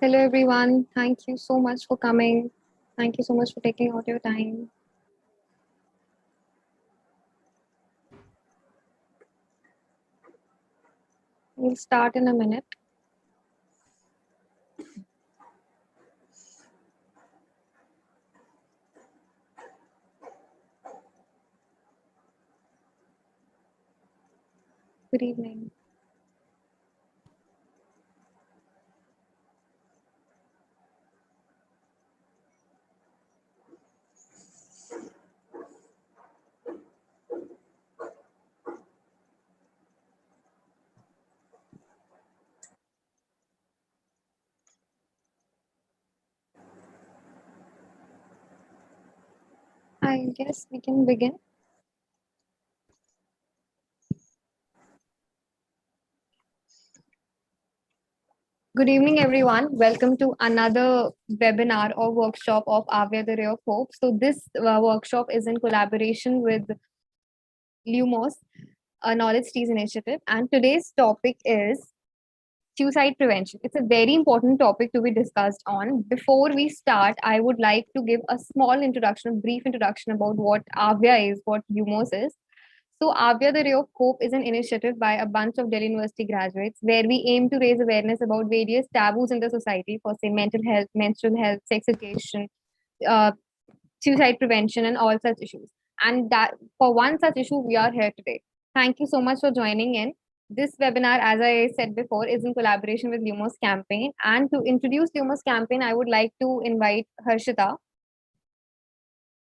Hello, everyone. Thank you so much for coming. Thank you so much for taking out your time. We'll start in a minute. Good evening. I guess we can begin. Good evening, everyone. Welcome to another webinar or workshop of AAVYA-The Ray of Hope. So this workshop is in collaboration with LUMOS, a Knowledge Steez initiative. And today's topic is suicide prevention. It's a very important topic to be discussed on. Before we start, I would like to give a small introduction, a brief introduction about what AAVYA is, what LUMOS is. So AAVYA-The Ray of Hope is an initiative by a bunch of Delhi University graduates where we aim to raise awareness about various taboos in the society for, say, mental health, menstrual health, sex education, uh, suicide prevention, and all such issues. And that for one such issue, we are here today. Thank you so much for joining in. This webinar, as I said before, is in collaboration with LUMOS Campaign. And to introduce LUMOS Campaign, I would like to invite Harshita.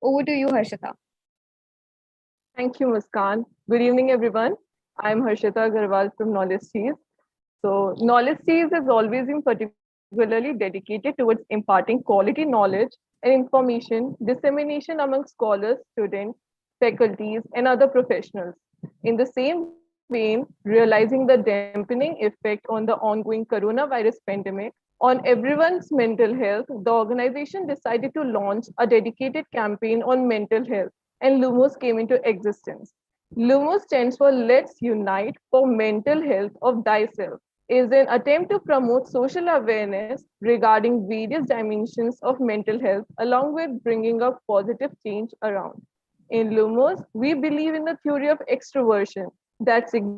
Over to you, Harshita. Thank you, Muskan. Good evening, everyone. I'm Harshita Agarwal from Knowledge Steez. So, Knowledge Steez has always been particularly dedicated towards imparting quality knowledge and information dissemination among scholars, students, faculties, and other professionals. In the same vein, realizing the dampening effect on the ongoing coronavirus pandemic on everyone's mental health, the organization decided to launch a dedicated campaign on mental health, and LUMOS came into existence. LUMOS stands for Let's Unite for Mental Health of Thyself, is an attempt to promote social awareness regarding various dimensions of mental health, along with bringing up positive change around. In LUMOS, we believe in the theory of extroversion that signifies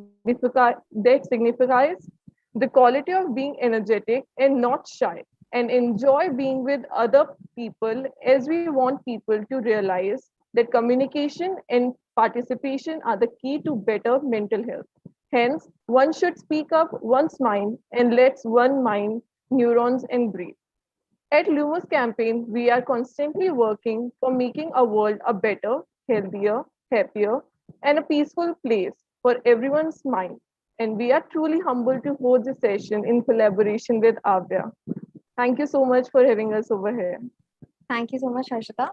the quality of being energetic and not shy, and enjoy being with other people, as we want people to realize that communication and participation are the key to better mental health. Hence, one should speak up one's mind and let one mind, neurons, and breathe. At LUMOS Campaign, we are constantly working for making our world a better, healthier, happier, and a peaceful place for everyone's mind. And we are truly humbled to host this session in collaboration with AAVYA. Thank you so much for having us over here. Thank you so much, Harshita.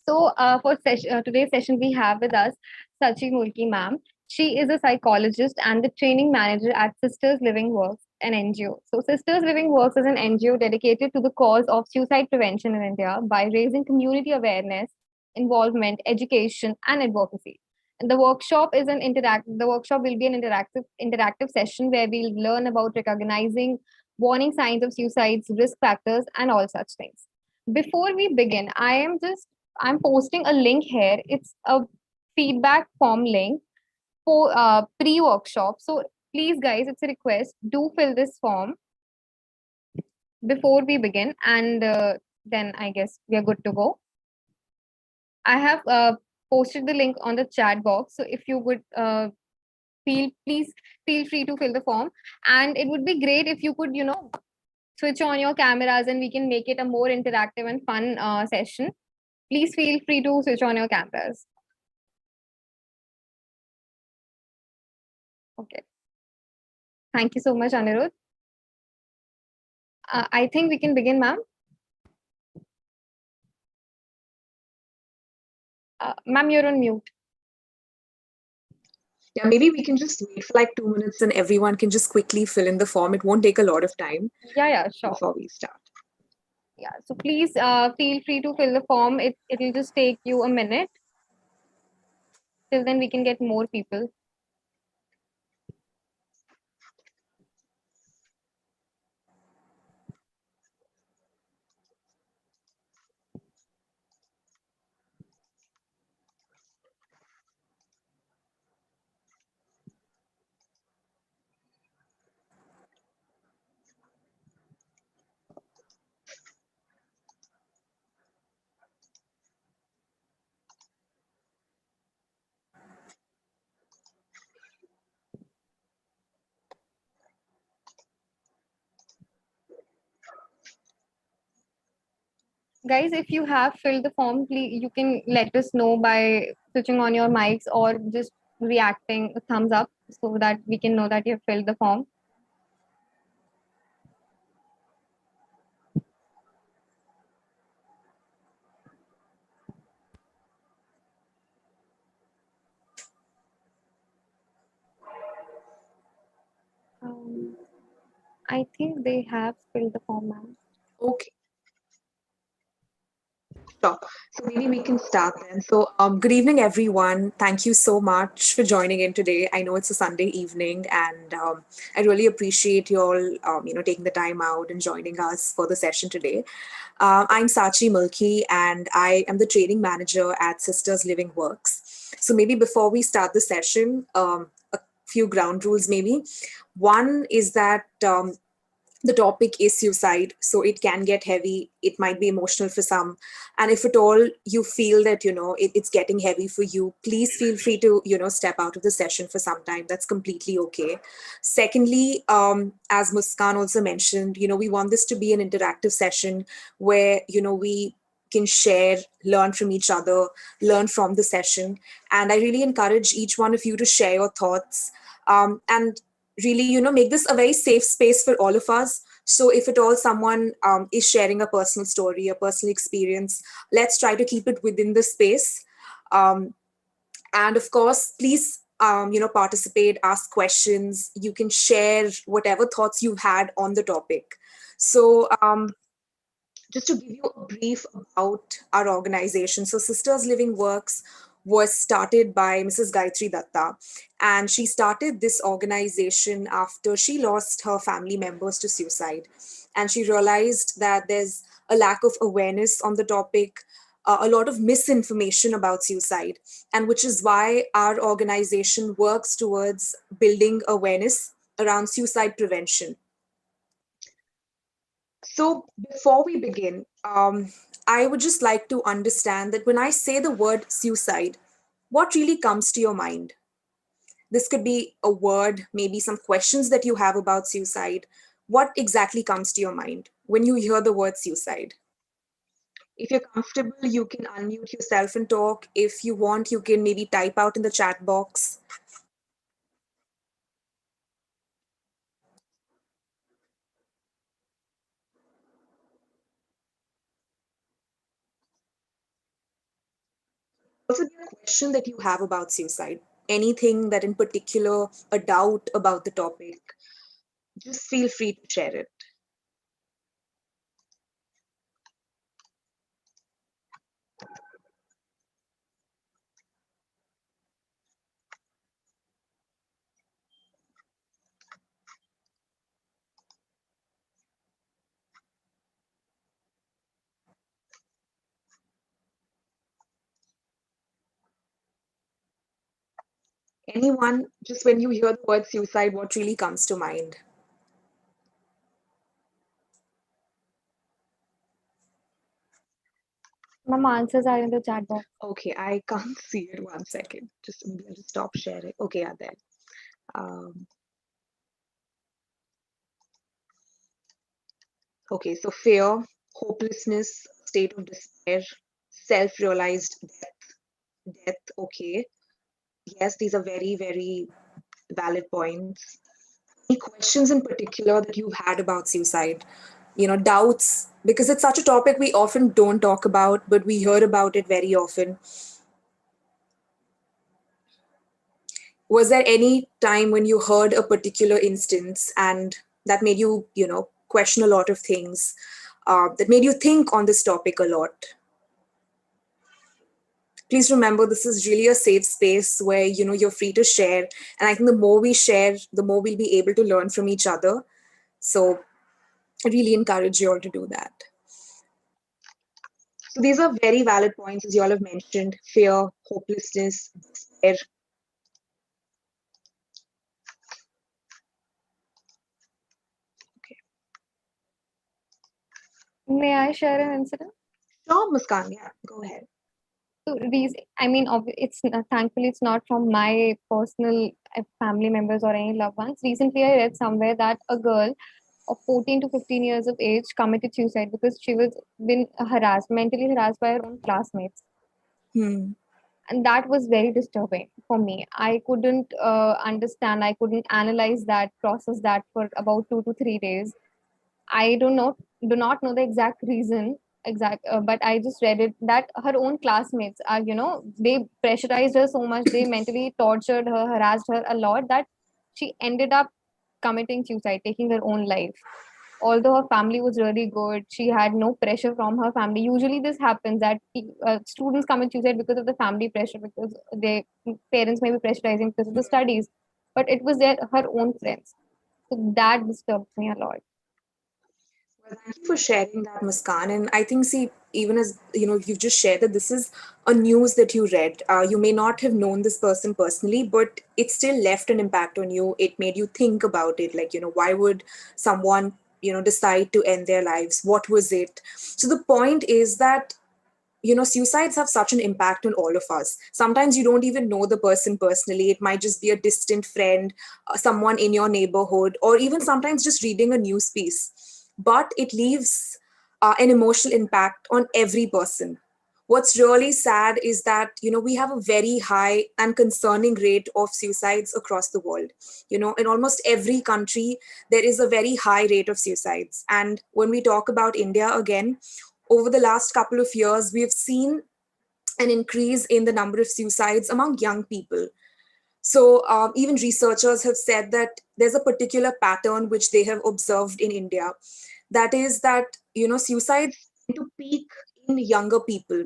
So for today's session, we have with us Sachi Mulki ma'am. She is a psychologist and the training manager at Sisters Living Works, an NGO. So Sisters Living Works is an NGO dedicated to the cause of suicide prevention in India by raising community awareness, involvement, education, and advocacy. And the workshop is an The workshop will be an interactive session where we'll learn about recognizing warning signs of suicides, risk factors, and all such things. Before we begin, I'm posting a link here. It's a feedback form link for pre-workshop. So please, guys, it's a request. Do fill this form before we begin, and then I guess we are good to go. I have posted the link on the chat box. So if you would please feel free to fill the form, and it would be great if you could, switch on your cameras and we can make it a more interactive and fun session. Please feel free to switch on your cameras. Okay. Thank you so much, Anirudh. I think we can begin, ma'am. Ma'am, you're on mute. Yeah, maybe we can just wait for like 2 minutes and everyone can just quickly fill in the form. It won't take a lot of time. Yeah, sure. Before we start. Yeah, so please feel free to fill the form. It'll just take you a minute. Till then, we can get more people. Guys, if you have filled the form, please you can let us know by switching on your mics or just reacting a thumbs up so that we can know that you have filled the form. I think they have filled the form, ma'am. Okay. Sure. So maybe we can start then. So, good evening, everyone. Thank you so much for joining in today. I know it's a Sunday evening, and I really appreciate you all, taking the time out and joining us for the session today. I'm Sachi Mulki, and I am the training manager at Sisters Living Works. So maybe before we start the session, a few ground rules maybe. One is that the topic is suicide, so it can get heavy, it might be emotional for some, and if at all you feel that it's getting heavy for you, please feel free to step out of the session for some time. That's completely okay. Secondly, as Muskan also mentioned, we want this to be an interactive session where we can share, learn from each other, learn from the session, and I really encourage each one of you to share your thoughts, and really make this a very safe space for all of us. So if at all someone is sharing a personal story, a personal experience, let's try to keep it within the space. And of course, please participate, ask questions. You can share whatever thoughts you've had on the topic. So just to give you a brief about our organization. So Sisters Living Works was started by Mrs. Gayatri Datta, and she started this organization after she lost her family members to suicide. And she realized that there's a lack of awareness on the topic, a lot of misinformation about suicide, and which is why our organization works towards building awareness around suicide prevention. So before we begin, I would just like to understand that when I say the word suicide, what really comes to your mind? This could be a word, maybe some questions that you have about suicide. What exactly comes to your mind when you hear the word suicide? If you're comfortable, you can unmute yourself and talk. If you want, you can maybe type out in the chat box. Also, be a question that you have about suicide. Anything that in particular, a doubt about the topic, just feel free to share it. Anyone, just when you hear the word suicide, what really comes to mind? Ma'am, answers are in the chat box. Okay, I can't see it. One second. Just maybe I'll just stop sharing. Okay, yeah, there. Okay, so fear, hopelessness, state of despair, self-realized death. Okay. Yes, these are very, very valid points. Any questions in particular that you've had about suicide? Doubts, because it's such a topic we often don't talk about, but we hear about it very often. Was there any time when you heard a particular instance and that made you, question a lot of things, that made you think on this topic a lot? Please remember, this is really a safe space where, you're free to share. And I think the more we share, the more we'll be able to learn from each other. So I really encourage you all to do that. So these are very valid points, as you all have mentioned: fear, hopelessness, despair. May I share an incident? Sure, Muskan, yeah, go ahead. So these, I mean, it's thankfully it's not from my personal family members or any loved ones. Recently, I read somewhere that a girl of 14 to 15 years of age committed suicide because she was been harassed, mentally harassed by her own classmates. Hmm. And that was very disturbing for me. I couldn't understand, I couldn't analyze that, process that for about 2 to 3 days. I do not know the exact reason, but I just read it that her own classmates are, they pressurized her so much, they mentally tortured her, harassed her a lot, that she ended up committing suicide, taking her own life. Although her family was really good, she had no pressure from her family. Usually this happens that students commit suicide because of the family pressure, because their parents may be pressurizing because of the studies, but it was her own friends. So that disturbed me a lot. Well, thank you for sharing that, Muskan. And I think, see, even as you've just shared that this is a news that you read. You may not have known this person personally, but it still left an impact on you. It made you think about it, like, why would someone, decide to end their lives? What was it? So the point is that suicides have such an impact on all of us. Sometimes you don't even know the person personally. It might just be a distant friend, someone in your neighborhood, or even sometimes just reading a news piece, but it leaves an emotional impact on every person. What's really sad is that we have a very high and concerning rate of suicides across the world. In almost every country there is a very high rate of suicides. And when we talk about India again, over the last couple of years, we've seen an increase in the number of suicides among young people. So, even researchers have said that there's a particular pattern which they have observed in India. That is that, suicides tend to peak in younger people.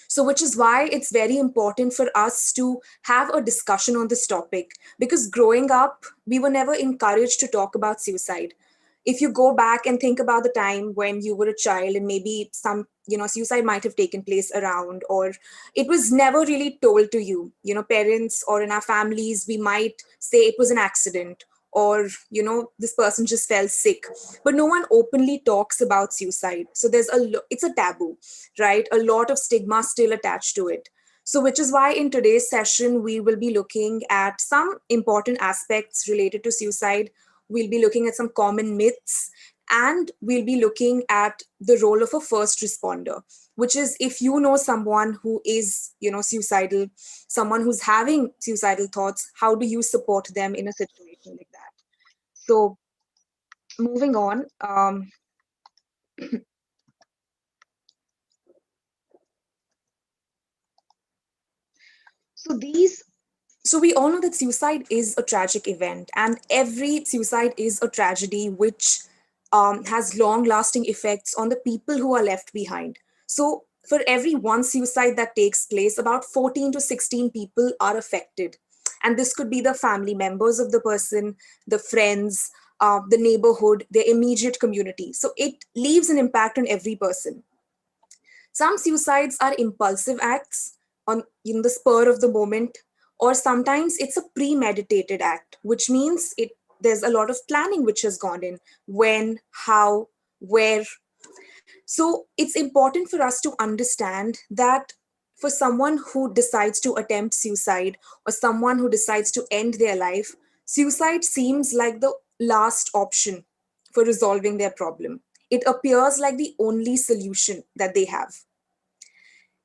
So, which is why it's very important for us to have a discussion on this topic, because growing up, we were never encouraged to talk about suicide. If you go back and think about the time when you were a child and maybe some, suicide might have taken place around, or it was never really told to you, parents or in our families, we might say it was an accident, or this person just fell sick, but no one openly talks about suicide. So it's a taboo, right? A lot of stigma still attached to it. So which is why in today's session we will be looking at some important aspects related to suicide. We'll be looking at some common myths, and we'll be looking at the role of a first responder, which is if you know someone who is suicidal, someone who's having suicidal thoughts, how do you support them in a situation like that? So moving on, so these so we all know that suicide is a tragic event, and every suicide is a tragedy which has long lasting effects on the people who are left behind. So for every one suicide that takes place, about 14 to 16 people are affected. And this could be the family members of the person, the friends, the neighborhood, their immediate community. So it leaves an impact on every person. Some suicides are impulsive acts on in the spur of the moment, or sometimes it's a premeditated act, which means there's a lot of planning which has gone in: when, how, where. So it's important for us to understand that for someone who decides to attempt suicide, or someone who decides to end their life, suicide seems like the last option for resolving their problem. It appears like the only solution that they have.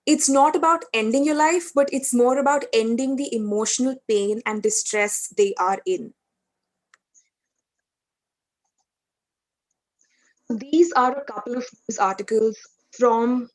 It's not about ending your life, but it's more about ending the emotional pain and distress they are in. These are a couple of news articles from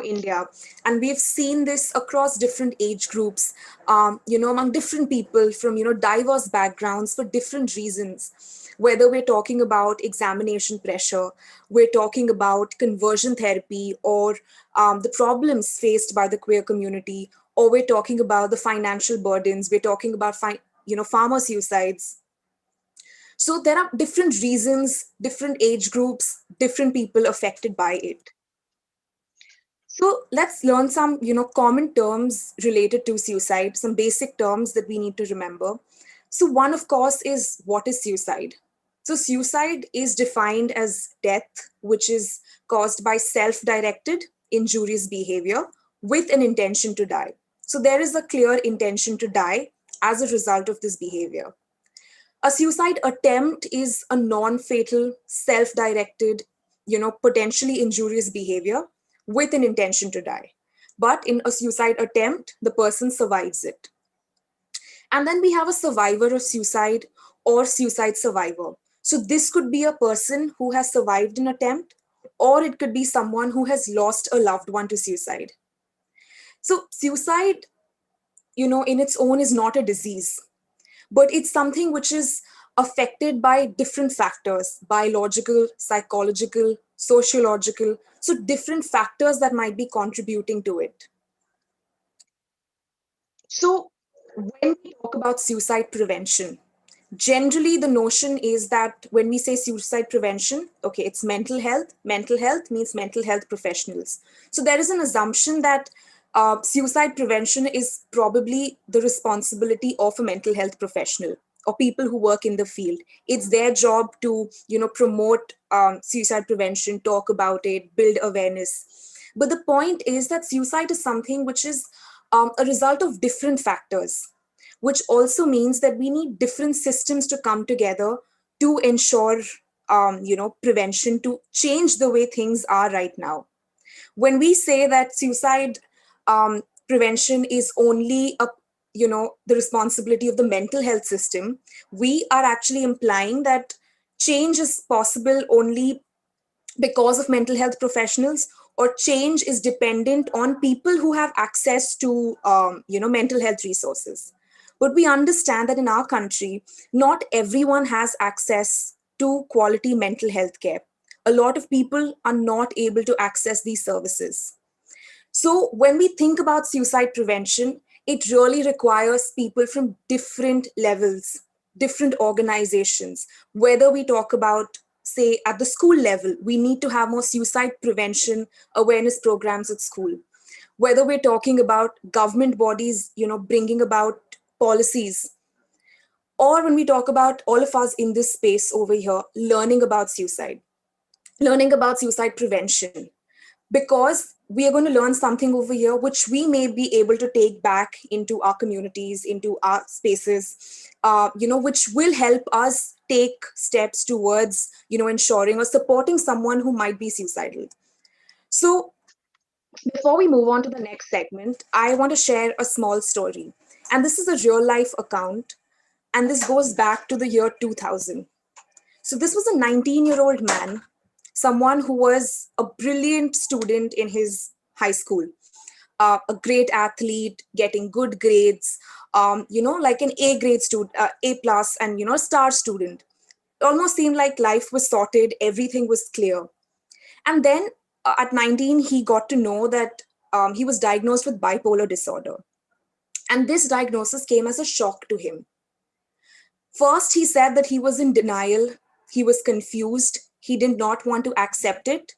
India, and we've seen this across different age groups, among different people from diverse backgrounds for different reasons. Whether we're talking about examination pressure, we're talking about conversion therapy, or the problems faced by the queer community, or we're talking about the financial burdens, we're talking about farmer suicides. So there are different reasons, different age groups, different people affected by it. So let's learn some, common terms related to suicide, some basic terms that we need to remember. So one, of course, is what is suicide? So suicide is defined as death, which is caused by self-directed, injurious behavior with an intention to die. So there is a clear intention to die as a result of this behavior. A suicide attempt is a non-fatal, self-directed, potentially injurious behavior with an intention to die. But in a suicide attempt, the person survives it. And then we have a survivor of suicide or suicide survivor. So this could be a person who has survived an attempt, or it could be someone who has lost a loved one to suicide. So suicide, in its own is not a disease, but it's something which is affected by different factors: biological, psychological, sociological. So different factors that might be contributing to it. So when we talk about suicide prevention, generally the notion is that when we say suicide prevention, okay, it's mental health. Mental health means mental health professionals. So there is an assumption that suicide prevention is probably the responsibility of a mental health professional or people who work in the field. It's their job to promote suicide prevention, talk about it, build awareness. But the point is that suicide is something which is a result of different factors, which also means that we need different systems to come together to ensure prevention, to change the way things are right now. When we say that suicide prevention is only the responsibility of the mental health system, we are actually implying that change is possible only because of mental health professionals, or change is dependent on people who have access to mental health resources. But we understand that in our country, not everyone has access to quality mental health care. A lot of people are not able to access these services. So when we think about suicide prevention, it really requires people from different levels, different organizations. Whether we talk about, say, at the school level, we need to have more suicide prevention awareness programs at school. Whether we're talking about government bodies, bringing about policies, or when we talk about all of us in this space over here, learning about suicide prevention, because we are going to learn something over here which we may be able to take back into our communities, into our spaces, which will help us take steps towards, ensuring or supporting someone who might be suicidal. So before we move on to the next segment, I want to share a small story. And this is a real life account. And this goes back to the year 2000. So this was a 19-year-old man, someone who was a brilliant student in his high school, a great athlete, getting good grades, like an A grade student, A plus, and star student. It almost seemed like life was sorted, everything was clear. And then at 19, he got to know that he was diagnosed with bipolar disorder. And this diagnosis came as a shock to him. First, he said that he was in denial, he was confused, he did not want to accept it.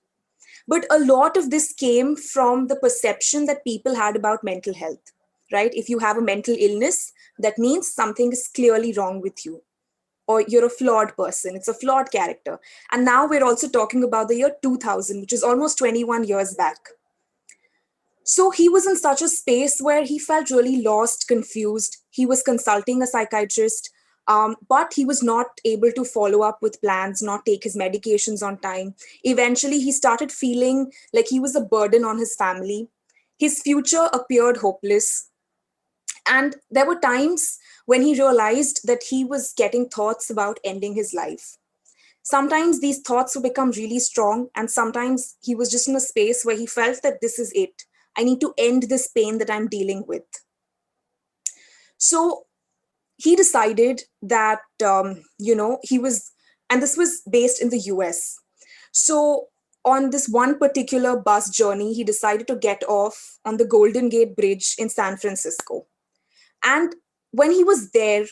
But a lot of this came from the perception that people had about mental health, right? If you have a mental illness, that means something is clearly wrong with you, or you're a flawed person, it's a flawed character. And now we're also talking about the year 2000, which is almost 21 years back. So he was in such a space where he felt really lost, confused. He was consulting a psychiatrist, but he was not able to follow up with plans, not take his medications on time. Eventually, he started feeling like he was a burden on his family. His future appeared hopeless. And there were times when he realized that he was getting thoughts about ending his life. Sometimes these thoughts would become really strong, and sometimes he was just in a space where he felt that this is it. I need to end this pain that I'm dealing with. So he decided that, and this was based in the US. So on this one particular bus journey, he decided to get off on the Golden Gate Bridge in San Francisco. And when he was there,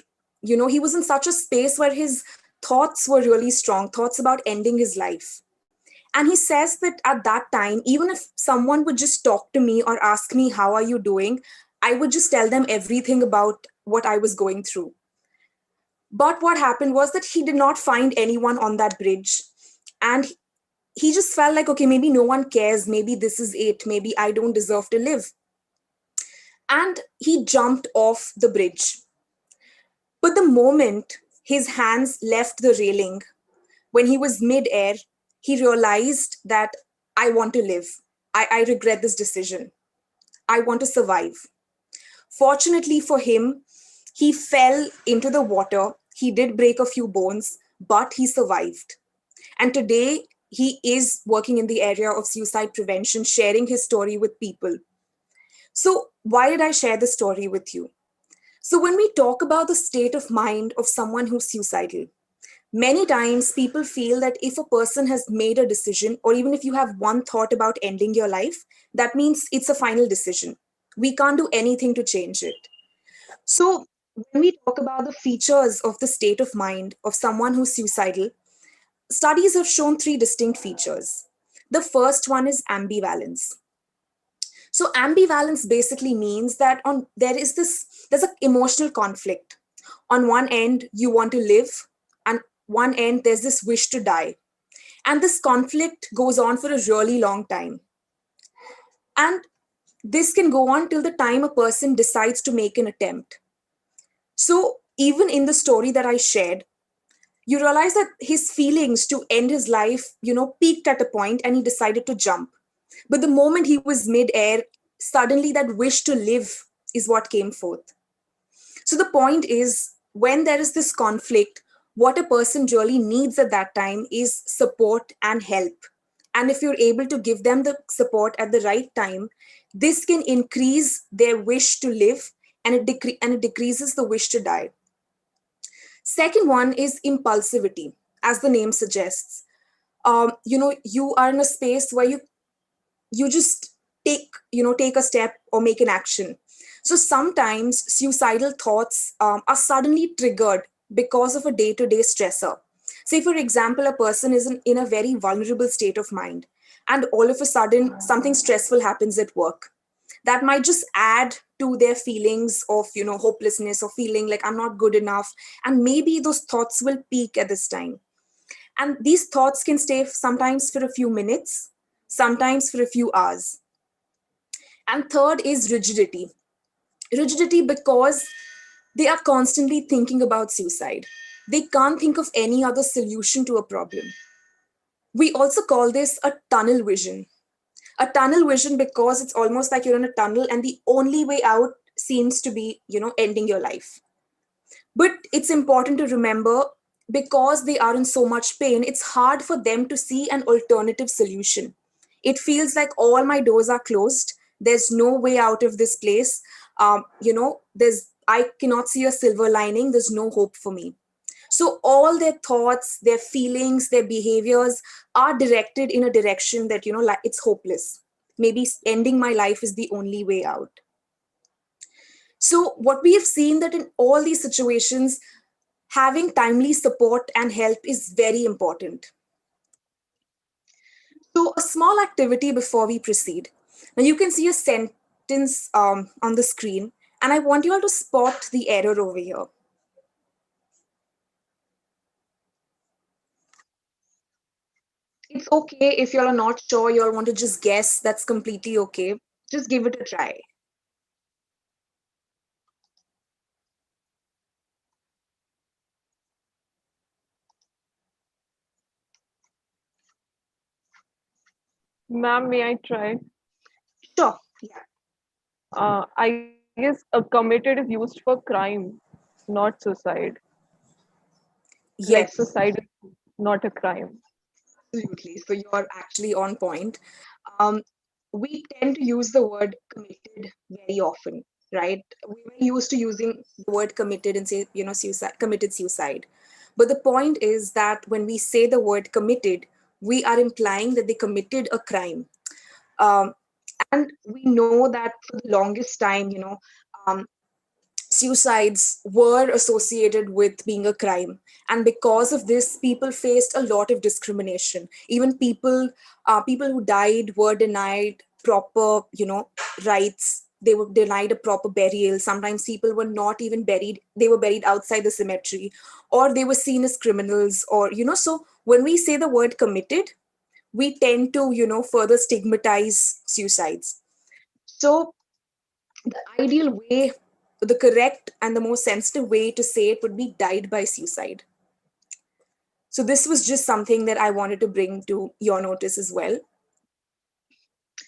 he was in such a space where his thoughts were really strong, thoughts about ending his life. And he says that at that time, even if someone would just talk to me or ask me, how are you doing? I would just tell them everything about what I was going through. But what happened was that he did not find anyone on that bridge. And he just felt like, okay, maybe no one cares. Maybe this is it. Maybe I don't deserve to live. And he jumped off the bridge. But the moment his hands left the railing, when he was mid-air, he realized that I want to live. I regret this decision. I want to survive. Fortunately for him, he fell into the water. He did break a few bones, but he survived. And today, he is working in the area of suicide prevention, sharing his story with people. So, why did I share this story with you? So, when we talk about the state of mind of someone who's suicidal, many times people feel that if a person has made a decision, or even if you have one thought about ending your life, that means it's a final decision. We can't do anything to change it. So, when we talk about the features of the state of mind of someone who's suicidal, studies have shown three distinct features. The first one is ambivalence. So ambivalence basically means that there's an emotional conflict. On one end, you want to live, and one end there's this wish to die. And this conflict goes on for a really long time. And this can go on till the time a person decides to make an attempt. So even in the story that I shared, you realize that his feelings to end his life, peaked at a point and he decided to jump. But the moment he was mid-air, suddenly that wish to live is what came forth. So the point is, when there is this conflict, what a person really needs at that time is support and help. And if you're able to give them the support at the right time, this can increase their wish to live, and it decreases the wish to die. Second one is impulsivity, as the name suggests. You are in a space where you just take a step or make an action. So sometimes suicidal thoughts are suddenly triggered because of a day-to-day stressor. Say, for example, a person is in a very vulnerable state of mind, and all of a sudden something stressful happens at work. That might just add to their feelings of hopelessness, or feeling like I'm not good enough, and maybe those thoughts will peak at this time. And these thoughts can stay sometimes for a few minutes, sometimes for a few hours. And third is rigidity. Rigidity because they are constantly thinking about suicide. They can't think of any other solution to a problem. We also call this a tunnel vision. A tunnel vision because it's almost like you're in a tunnel and the only way out seems to be, ending your life. But it's important to remember, because they are in so much pain, it's hard for them to see an alternative solution. It feels like all my doors are closed. There's no way out of this place. I cannot see a silver lining. There's no hope for me. So all their thoughts, their feelings, their behaviors are directed in a direction that, like it's hopeless. Maybe ending my life is the only way out. So what we have seen that in all these situations, having timely support and help is very important. So a small activity before we proceed. Now you can see a sentence on the screen, and I want you all to spot the error over here. It's okay if you all are not sure, you all want to just guess, that's completely okay. Just give it a try. Ma'am, may I try? Sure, yeah. I guess a committed is used for crime, not suicide. Like Yes, suicide is not a crime. absolutely. So you're actually on point. Um, we tend to use the word committed very often, right? We were used to using the word committed and say, suicide, committed suicide. But the point is that when we say the word committed, we are implying that they committed a crime. Um, and we know that for the longest time, um, suicides were associated with being a crime, and because of this people faced a lot of discrimination. Even people who died were denied proper rights. They were denied a proper burial. Sometimes people were not even buried, they were buried outside the cemetery, or they were seen as criminals, or so when we say the word committed, we tend to further stigmatize suicides. So the ideal way the correct and the more sensitive way to say it would be died by suicide. So this was just something that I wanted to bring to your notice as well.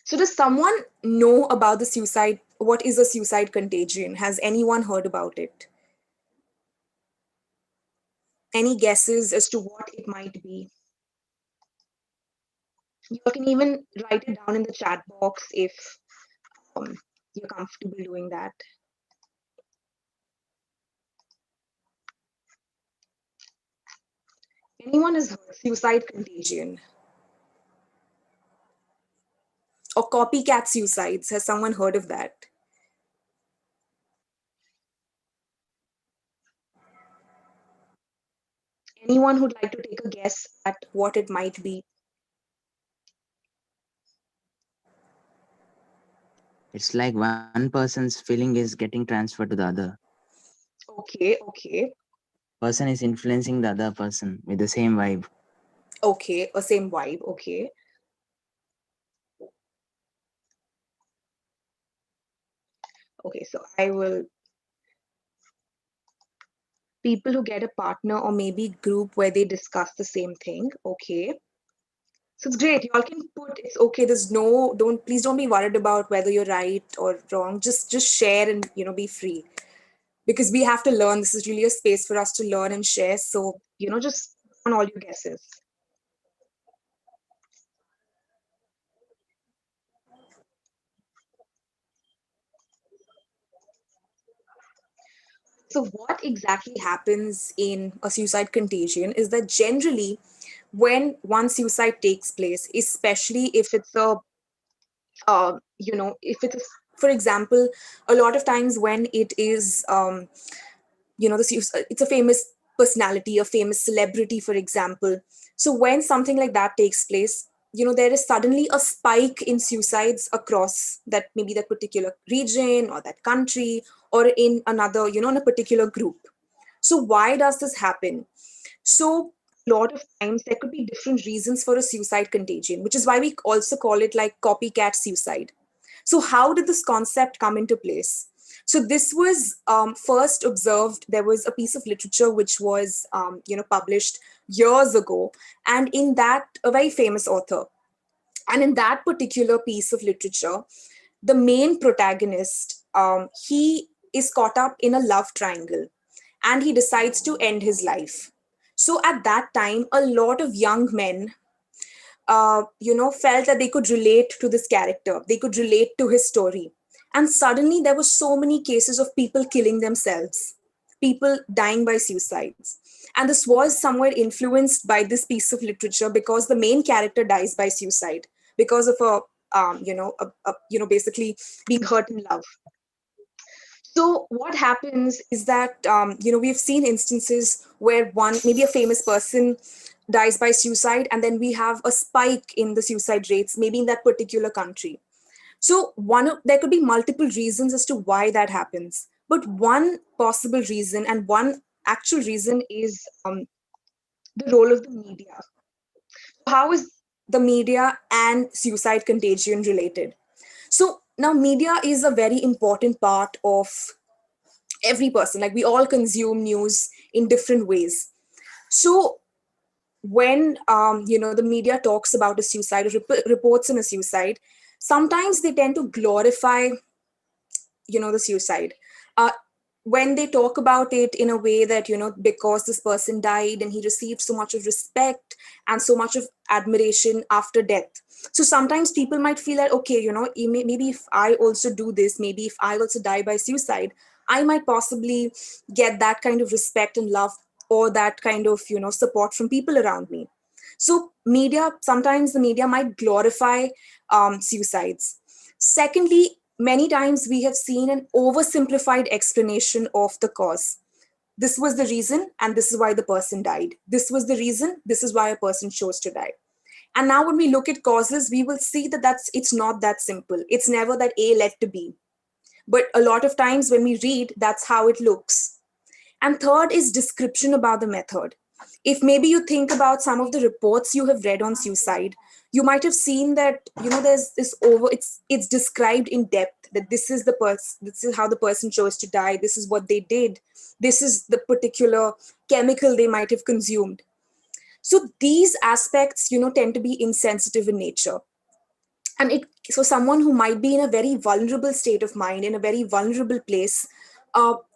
So does someone know about the suicide? What is a suicide contagion? Has anyone heard about it? Any guesses as to what it might be? You can even write it down in the chat box if you're comfortable doing that. Anyone has heard suicide contagion? Or copycat suicides? Has someone heard of that? Anyone who'd like to take a guess at what it might be? It's like one person's feeling is getting transferred to the other. Okay. Person is influencing the other person with the same vibe. Okay, a same vibe, okay. Okay, so I will, people who get a partner or maybe group where they discuss the same thing, okay. So it's great, y'all can put, it's okay, there's no, please don't be worried about whether you're right or wrong, just share and, be free. Because we have to learn, this is really a space for us to learn and share, so, just on all your guesses. So what exactly happens in a suicide contagion is that generally when one suicide takes place, especially if it's a, if it's, for example, a lot of times when it is, it's a famous personality, a famous celebrity, for example. So when something like that takes place, there is suddenly a spike in suicides across that, maybe that particular region or that country or in another, in a particular group. So why does this happen? So a lot of times there could be different reasons for a suicide contagion, which is why we also call it like copycat suicide. So how did this concept come into place? So this was first observed. There was a piece of literature which was, published years ago, and in that, a very famous author. And in that particular piece of literature, the main protagonist, he is caught up in a love triangle, and he decides to end his life. So at that time, a lot of young men felt that they could relate to this character, they could relate to his story. And suddenly there were so many cases of people killing themselves, people dying by suicides. And this was somewhere influenced by this piece of literature because the main character dies by suicide because of basically being hurt in love. So what happens is that we've seen instances where one, maybe a famous person dies by suicide, and then we have a spike in the suicide rates, maybe in that particular country. So there could be multiple reasons as to why that happens, but one possible reason and one actual reason is the role of the media. How is the media and suicide contagion related? So now media is a very important part of every person. Like, we all consume news in different ways. So when the media talks about a suicide or reports on a suicide, sometimes they tend to glorify the suicide. When they talk about it in a way that, because this person died and he received so much of respect and so much of admiration after death. So sometimes people might feel like, okay, maybe if I also do this, maybe if I also die by suicide, I might possibly get that kind of respect and love, or that kind of, support from people around me. So sometimes the media might glorify suicides. Secondly, many times we have seen an oversimplified explanation of the cause. This was the reason, and this is why the person died. This was the reason, this is why a person chose to die. And now when we look at causes, we will see that it's not that simple. It's never that A led to B. But a lot of times when we read, that's how it looks. And third is description about the method. If maybe you think about some of the reports you have read on suicide, You might have seen that, there's this it's described in depth that this is this is how the person chose to die, this is what they did, this is the particular chemical they might have consumed. So these aspects, tend to be insensitive in nature. And so someone who might be in a very vulnerable state of mind, in a very vulnerable place,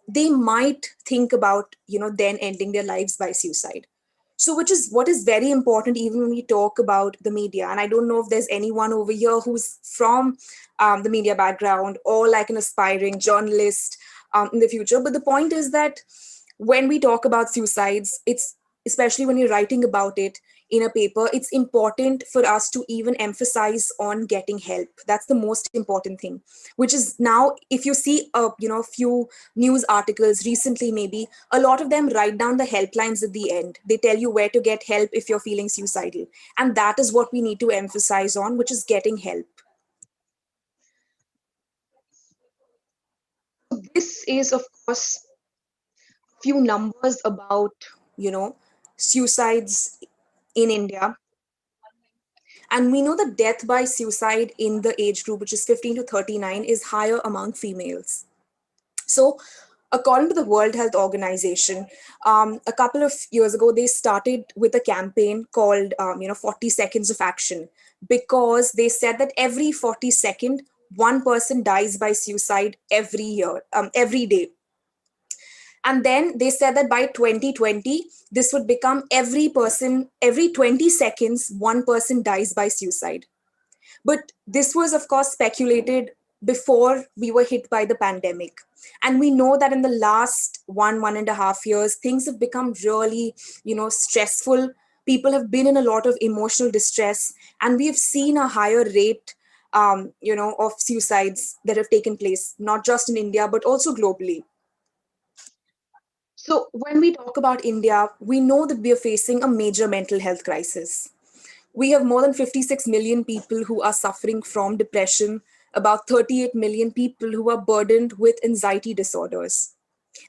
they might think about, then ending their lives by suicide. So which is what is very important, even when we talk about the media. And I don't know if there's anyone over here who's from the media background or like an aspiring journalist in the future. But the point is that when we talk about suicides, it's especially when you're writing about it in a paper, it's important for us to even emphasize on getting help. That's the most important thing, which is now, if you see a few news articles recently, maybe a lot of them write down the helplines at the end. They tell you where to get help if you're feeling suicidal, and that is what we need to emphasize on, which is getting help. This is, of course, few numbers about suicides in India. And we know that death by suicide in the age group, which is 15 to 39, is higher among females. So, according to the World Health Organization, a couple of years ago, they started with a campaign called, 40 Seconds of Action, because they said that every 40 seconds, one person dies by suicide every year, every day. And then they said that by 2020, this would become every 20 seconds, one person dies by suicide. But this was, of course, speculated before we were hit by the pandemic. And we know that in the last 1.5 years, things have become really, stressful. People have been in a lot of emotional distress, and we have seen a higher rate, of suicides that have taken place, not just in India, but also globally. So when we talk about India, we know that we are facing a major mental health crisis. We have more than 56 million people who are suffering from depression, about 38 million people who are burdened with anxiety disorders,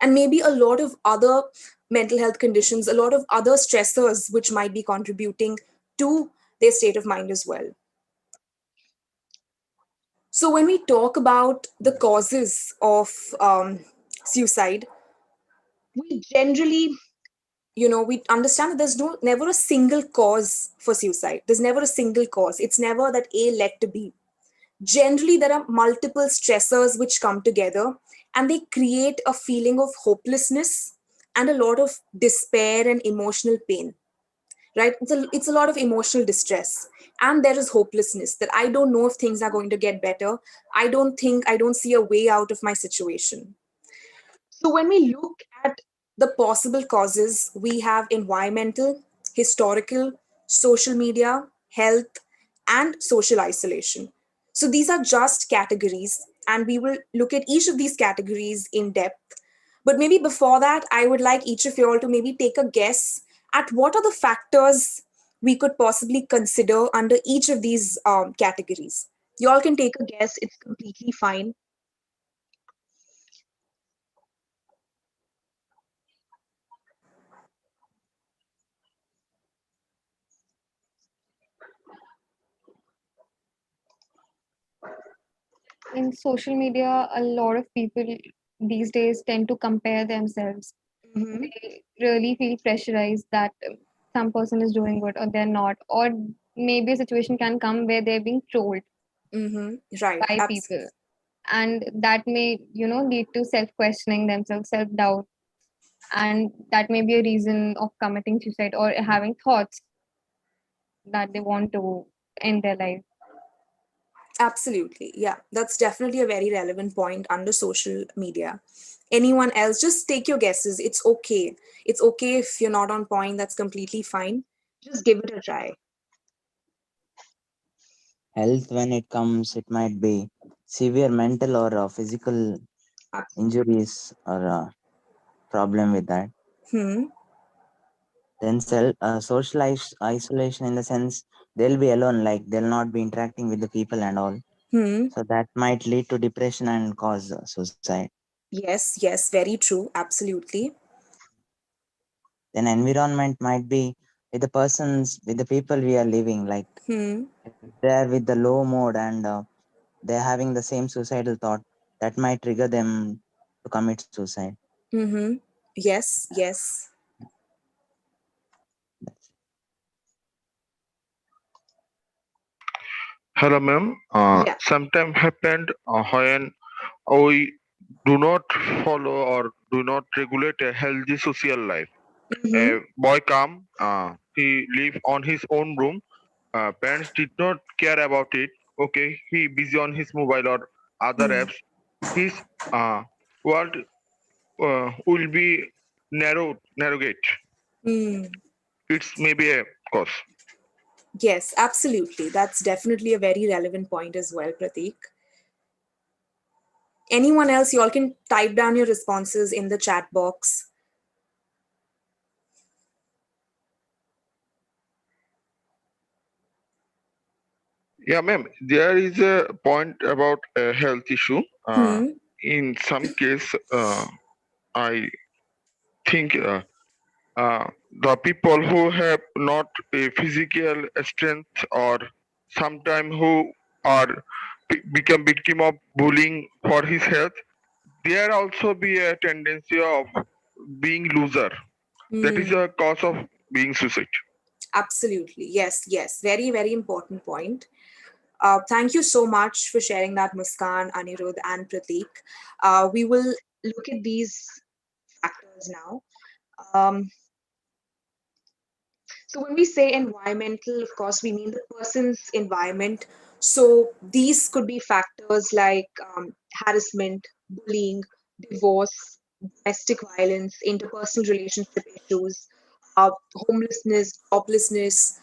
and maybe a lot of other mental health conditions, a lot of other stressors which might be contributing to their state of mind as well. So when we talk about the causes of suicide, we generally we understand that there's never a single cause for suicide. There's never a single cause. It's never that A led to B. Generally, there are multiple stressors which come together, and they create a feeling of hopelessness and a lot of despair and emotional pain, right? It's a lot of emotional distress, and there is hopelessness that I don't know if things are going to get better. I don't see a way out of my situation. So when we look at the possible causes, we have environmental, historical, social media, health, and social isolation. So these are just categories, and we will look at each of these categories in depth. But maybe before that, I would like each of you all to maybe take a guess at what are the factors we could possibly consider under each of these categories. You all can take a guess, it's completely fine. In social media, a lot of people these days tend to compare themselves. Mm-hmm. They really feel pressurized that some person is doing good or they're not, or maybe a situation can come where they're being trolled Mm-hmm. Right. by people, and that may lead to self questioning themselves, self doubt, and that may be a reason of committing suicide or having thoughts that they want to end their life. Absolutely. Yeah, that's definitely a very relevant point under social media. Anyone else, just take your guesses. It's okay. It's okay if you're not on point. That's completely fine. Just give it a try. Health, when it comes, it might be severe mental or physical injuries or problem with that. Hmm. Then social isolation, in the sense they'll be alone, like they'll not be interacting with the people and all. Hmm. So that might lead to depression and cause suicide. Yes, yes, very true. Absolutely. Then environment might be with the people we are living, like Hmm. they're with the low mode and they're having the same suicidal thought, that might trigger them to commit suicide. Mm-hmm. Yes, yes. Hello, ma'am. Yeah. Sometime happened when we do not follow or do not regulate a healthy social life. Mm-hmm. A boy come, he live on his own room. Parents did not care about it. Okay, he busy on his mobile or other Hmm. apps. His world will be narrowed. Hmm. It's maybe a cause. Yes, absolutely. That's definitely a very relevant point as well, Prateek. Anyone else, you all can type down your responses in the chat box. Yeah, ma'am. There is a point about a health issue. Hmm. In some case, I think the people who have not a physical strength or sometime who are become victim of bullying for his health, there also be a tendency of being loser. That is Hmm. a cause of being suicide. Absolutely. Yes, yes. Very, very important point. Thank you so much for sharing that, Muskan, Anirudh, and Prateek. We will look at these factors now. Um, So when we say environmental, of course, we mean the person's environment. So these could be factors like harassment, bullying, divorce, domestic violence, interpersonal relationship issues, homelessness, joblessness,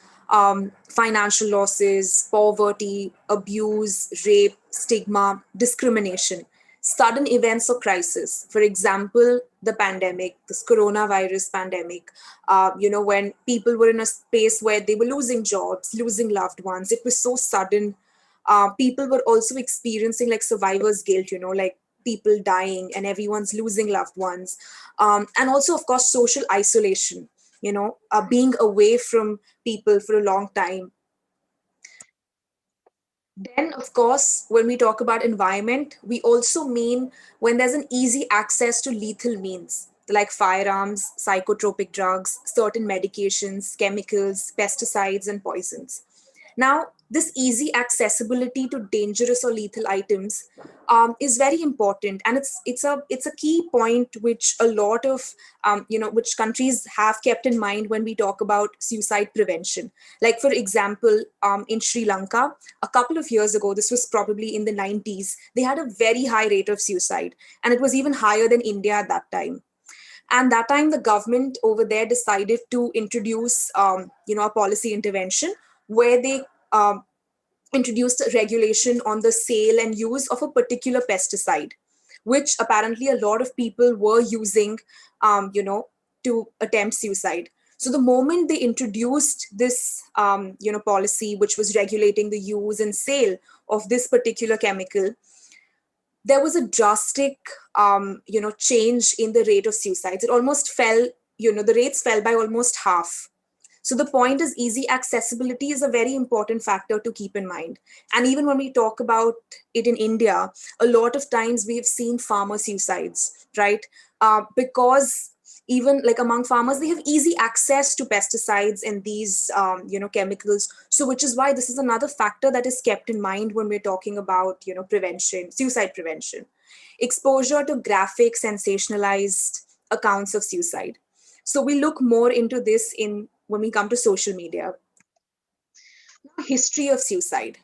financial losses, poverty, abuse, rape, stigma, discrimination, sudden events or crisis. For example, the pandemic, this coronavirus pandemic, when people were in a space where they were losing jobs, losing loved ones. It was so sudden. People were also experiencing like survivor's guilt, like people dying and everyone's losing loved ones. And also, of course, social isolation, being away from people for a long time. Then, of course, when we talk about environment, we also mean when there's an easy access to lethal means like firearms, psychotropic drugs, certain medications, chemicals, pesticides, and poisons. Now, this easy accessibility to dangerous or lethal items is very important, and it's a key point which a lot of which countries have kept in mind when we talk about suicide prevention. Like for example, in Sri Lanka, a couple of years ago, this was probably in the 90s, they had a very high rate of suicide, and it was even higher than India at that time. And that time, the government over there decided to introduce, a policy intervention where they introduced a regulation on the sale and use of a particular pesticide, which apparently a lot of people were using, to attempt suicide. So the moment they introduced this, policy, which was regulating the use and sale of this particular chemical, there was a drastic change in the rate of suicides. It almost fell, the rates fell by almost half. So the point is easy accessibility is a very important factor to keep in mind. And even when we talk about it in India, a lot of times we have seen farmer suicides, right? Because even like among farmers, they have easy access to pesticides and these chemicals. So which is why this is another factor that is kept in mind when we're talking about prevention, suicide prevention. Exposure to graphic, sensationalized accounts of suicide. So we look more into this in when we come to social media. History of suicide.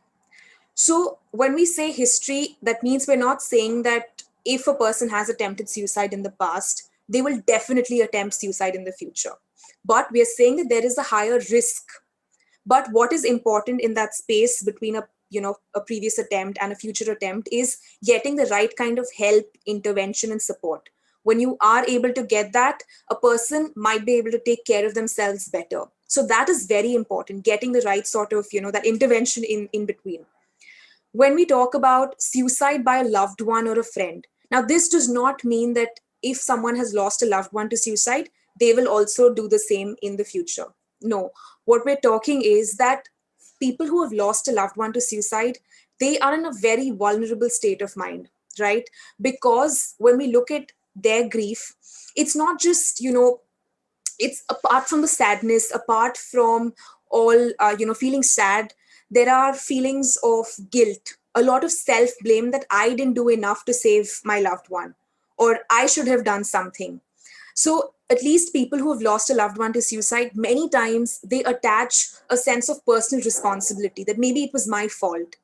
So when we say history, that means we're not saying that if a person has attempted suicide in the past, they will definitely attempt suicide in the future. But we are saying that there is a higher risk. But what is important in that space between a previous attempt and a future attempt is getting the right kind of help, intervention, and support. When you are able to get that, a person might be able to take care of themselves better. So that is very important, getting the right sort of that intervention in between. When we talk about suicide by a loved one or a friend, now this does not mean that if someone has lost a loved one to suicide, they will also do the same in the future. No, what we're talking is that people who have lost a loved one to suicide, they are in a very vulnerable state of mind, right? Because when we look at their grief, it's not just, it's apart from the sadness, apart from all, feeling sad, there are feelings of guilt, a lot of self blame that I didn't do enough to save my loved one, or I should have done something. So, at least people who have lost a loved one to suicide, many times they attach a sense of personal responsibility that maybe it was my fault.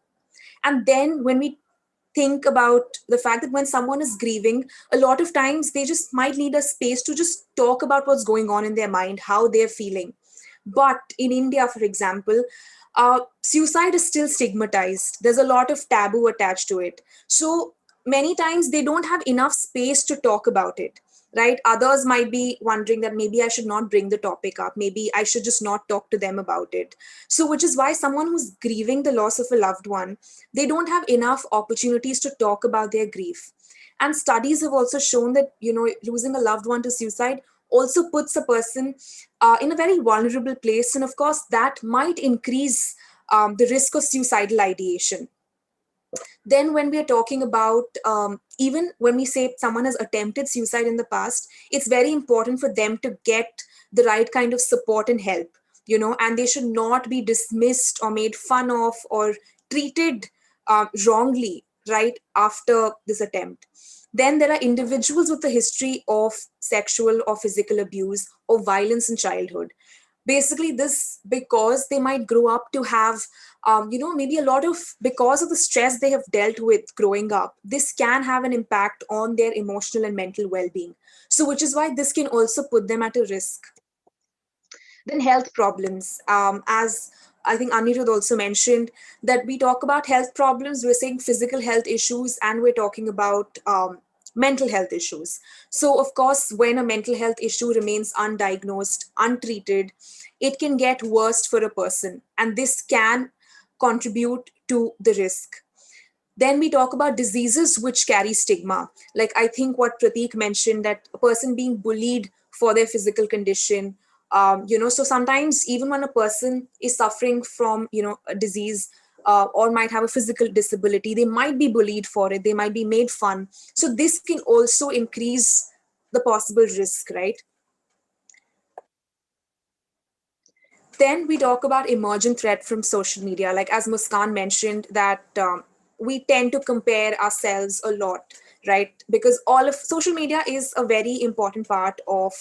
And then when we think about the fact that when someone is grieving, a lot of times they just might need a space to just talk about what's going on in their mind, how they're feeling. But in India, for example, suicide is still stigmatized. There's a lot of taboo attached to it. So many times they don't have enough space to talk about it, right? Others might be wondering that maybe I should not bring the topic up. Maybe I should just not talk to them about it. So, which is why someone who's grieving the loss of a loved one, they don't have enough opportunities to talk about their grief. And studies have also shown that, losing a loved one to suicide also puts a person in a very vulnerable place. And of course, that might increase the risk of suicidal ideation. Then when we are talking about, even when we say someone has attempted suicide in the past, it's very important for them to get the right kind of support and help, and they should not be dismissed or made fun of or treated wrongly right after this attempt. Then there are individuals with a history of sexual or physical abuse or violence in childhood. Basically, this because they might grow up to have, maybe a lot of, because of the stress they have dealt with growing up, this can have an impact on their emotional and mental well-being. So, which is why this can also put them at a risk. Then health problems, as I think Anirudh also mentioned, that we talk about health problems, we're saying physical health issues, and we're talking about mental health issues. So, of course, when a mental health issue remains undiagnosed, untreated, it can get worse for a person, and this can contribute to the risk. Then we talk about diseases which carry stigma. Like I think what Prateek mentioned, that a person being bullied for their physical condition. So sometimes even when a person is suffering from, a disease or might have a physical disability, they might be bullied for it. They might be made fun. So this can also increase the possible risk, right? Then we talk about emerging threat from social media. Like as Muskan mentioned, that we tend to compare ourselves a lot, right? Because all of social media is a very important part of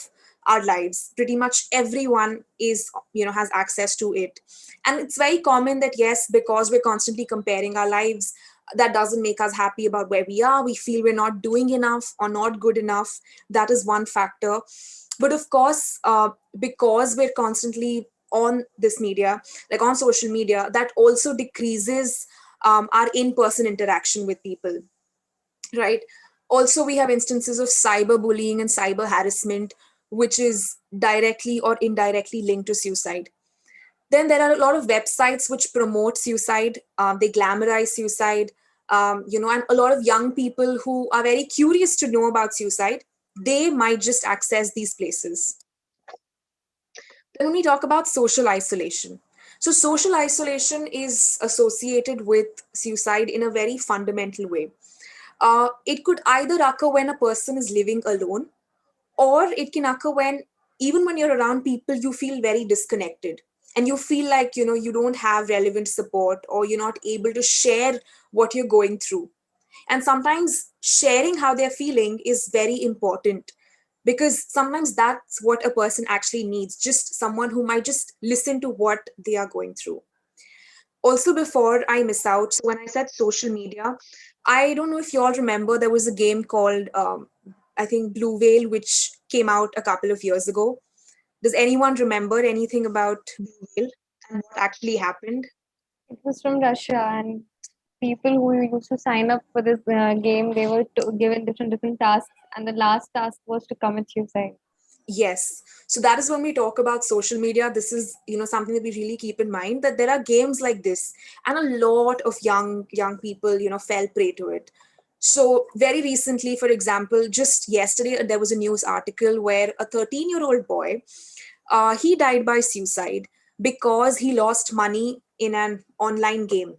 our lives. Pretty much everyone is, has access to it. And it's very common that, yes, because we're constantly comparing our lives, that doesn't make us happy about where we are. We feel we're not doing enough or not good enough. That is one factor. But of course, because we're constantly on this media, like on social media, that also decreases our in-person interaction with people, right? Also, we have instances of cyberbullying and cyber harassment, which is directly or indirectly linked to suicide. Then there are a lot of websites which promote suicide. They glamorize suicide, and a lot of young people who are very curious to know about suicide, they might just access these places. Then when we talk about social isolation, so social isolation is associated with suicide in a very fundamental way. It could either occur when a person is living alone, or it can occur when, even when you're around people, you feel very disconnected and you feel like, you don't have relevant support, or you're not able to share what you're going through. And sometimes sharing how they're feeling is very important, because sometimes that's what a person actually needs, just someone who might just listen to what they are going through. Also, before I miss out, so when I said social media, I don't know if you all remember, there was a game called, I think, Blue Whale, which came out a couple of years ago. Does anyone remember anything about Blue Whale and what actually happened? It was from Russia, and people who used to sign up for this game, they were given different tasks, and the last task was to commit suicide. Yes. So that is when we talk about social media. This is, something that we really keep in mind, that there are games like this, and a lot of young people, fell prey to it. So very recently, for example, just yesterday, there was a news article where a 13-year-old boy, he died by suicide because he lost money in an online game,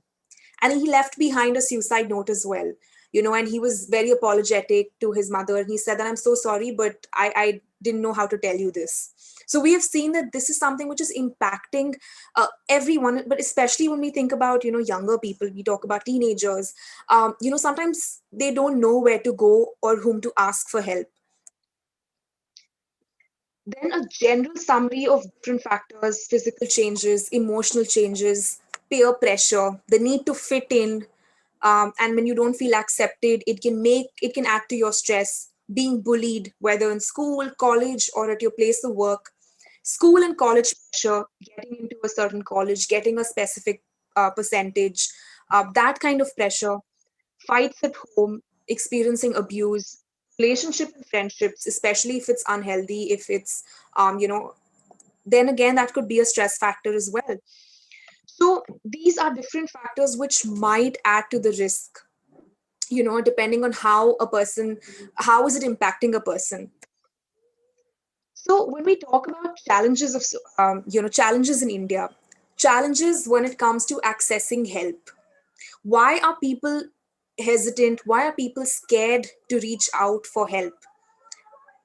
and he left behind a suicide note as well. And he was very apologetic to his mother, and he said that, I'm so sorry, but I didn't know how to tell you this. So we have seen that this is something which is impacting everyone, but especially when we think about younger people, we talk about teenagers. Sometimes they don't know where to go or whom to ask for help. Then a general summary of different factors: physical changes, emotional changes, peer pressure, the need to fit in. And when you don't feel accepted, it can add to your stress. Being bullied, whether in school, college, or at your place of work. School and college pressure, getting into a certain college, getting a specific percentage, that kind of pressure. Fights at home, experiencing abuse, relationship and friendships, especially if it's unhealthy, if it's, then again, that could be a stress factor as well. So these are different factors which might add to the risk, depending on how is it impacting a person. So when we talk about challenges in India, challenges when it comes to accessing help, why are people hesitant? Why are people scared to reach out for help?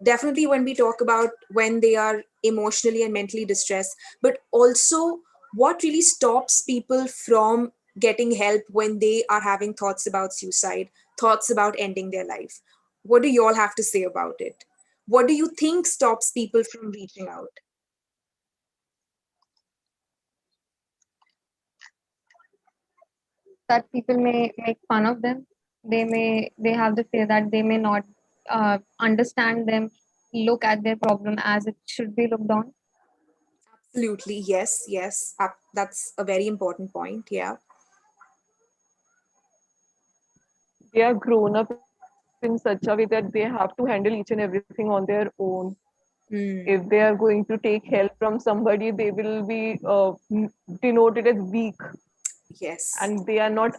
Definitely when we talk about when they are emotionally and mentally distressed, but also what really stops people from getting help when they are having thoughts about suicide, thoughts about ending their life. What do you all have to say about it? What do you think stops people from reaching out? That people may make fun of them. They have the fear that they may not understand them, look at their problem as it should be looked on. Absolutely, yes, yes. That's a very important point. Yeah. They are grown up in such a way that they have to handle each and everything on their own. Hmm. If they are going to take help from somebody, they will be denoted as weak, Yes. and they are not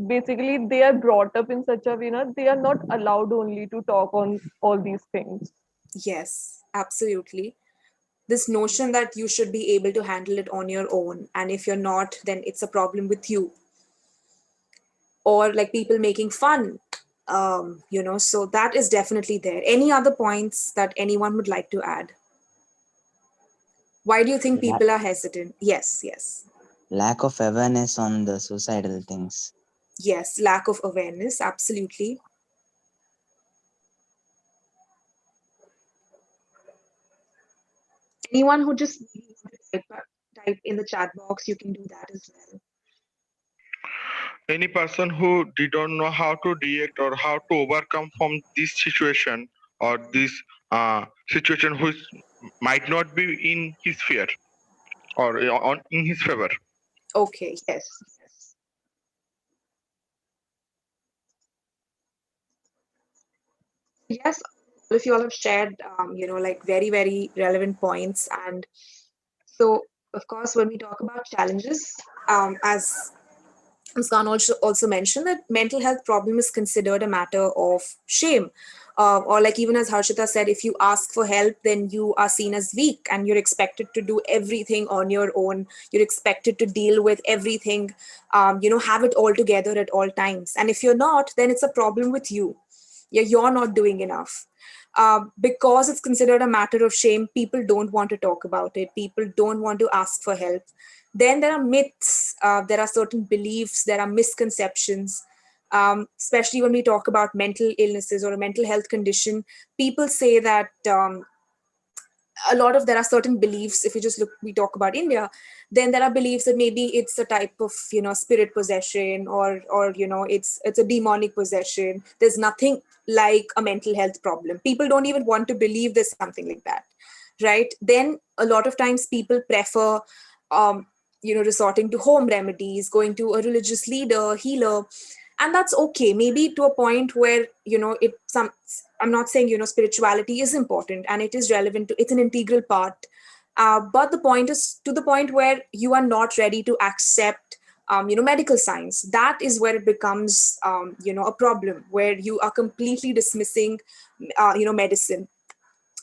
basically they are brought up in such a way that they are not allowed only to talk on all these things. Yes, absolutely. This notion that you should be able to handle it on your own, and if you're not, then it's a problem with you. Or like people making fun, so that is definitely there. Any other points that anyone would like to add? Why do you think La- people are hesitant? Yes, yes. Lack of awareness on the suicidal things. Yes, lack of awareness, absolutely. Anyone who just really want to type in the chat box, you can do that as well. Any person who didn't know how to react or how to overcome from this situation or this situation which might not be in his fear or in his favor. Okay, yes, yes. Yes, all of you all have shared, like very, very relevant points. And so, of course, when we talk about challenges, as Muskan also mentioned, that mental health problem is considered a matter of shame. Or like even as Harshita said, if you ask for help, then you are seen as weak and you're expected to do everything on your own. You're expected to deal with everything, have it all together at all times. And if you're not, then it's a problem with you. Yeah, you're not doing enough. Because it's considered a matter of shame, people don't want to talk about it. People don't want to ask for help. Then there are myths, there are certain beliefs, there are misconceptions. Especially when we talk about mental illnesses or a mental health condition, people say that there are certain beliefs. If we talk about India, then there are beliefs that maybe it's a type of spirit possession, or it's a demonic possession. There's nothing like a mental health problem. People don't even want to believe there's something like that, right? Then a lot of times people prefer um, resorting to home remedies, going to a religious leader, healer. And that's okay, maybe to a point where I'm not saying spirituality is important, and it is relevant it's an integral part. But the point is, to the point where you are not ready to accept medical science, that is where it becomes a problem, where you are completely dismissing medicine.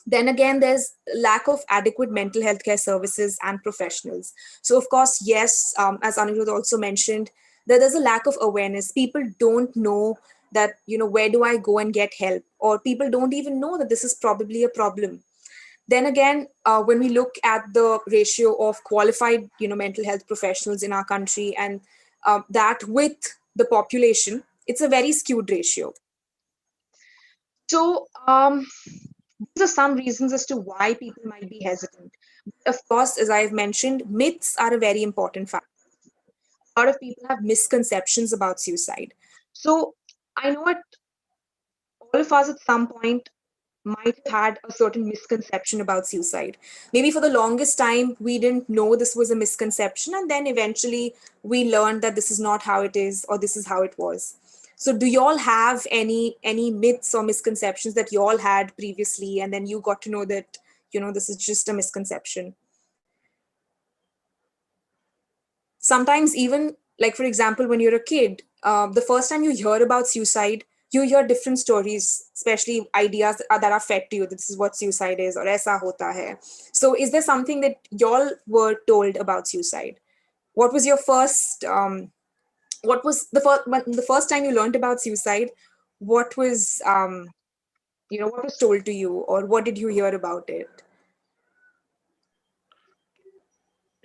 Then again, there's lack of adequate mental health care services and professionals. So of course, yes, as Anirudh also mentioned, that there's a lack of awareness. People don't know that, where do I go and get help? Or people don't even know that this is probably a problem. Then again, when we look at the ratio of qualified, mental health professionals in our country, and that with the population, it's a very skewed ratio. So these are some reasons as to why people might be hesitant. Of course, as I've mentioned, myths are a very important factor. A lot of people have misconceptions about suicide. So I know all of us at some point might have had a certain misconception about suicide. Maybe for the longest time, we didn't know this was a misconception. And then eventually we learned that this is not how it is, or this is how it was. So do y'all have any myths or misconceptions that y'all had previously, and then you got to know that, this is just a misconception? Sometimes even, like, for example, when you're a kid, the first time you hear about suicide, you hear different stories, especially ideas that are fed to you, that this is what suicide is, or aisa hota hai. So is there something that y'all were told about suicide? What was your first what was the first time you learned about suicide? What was what was told to you, or what did you hear about it?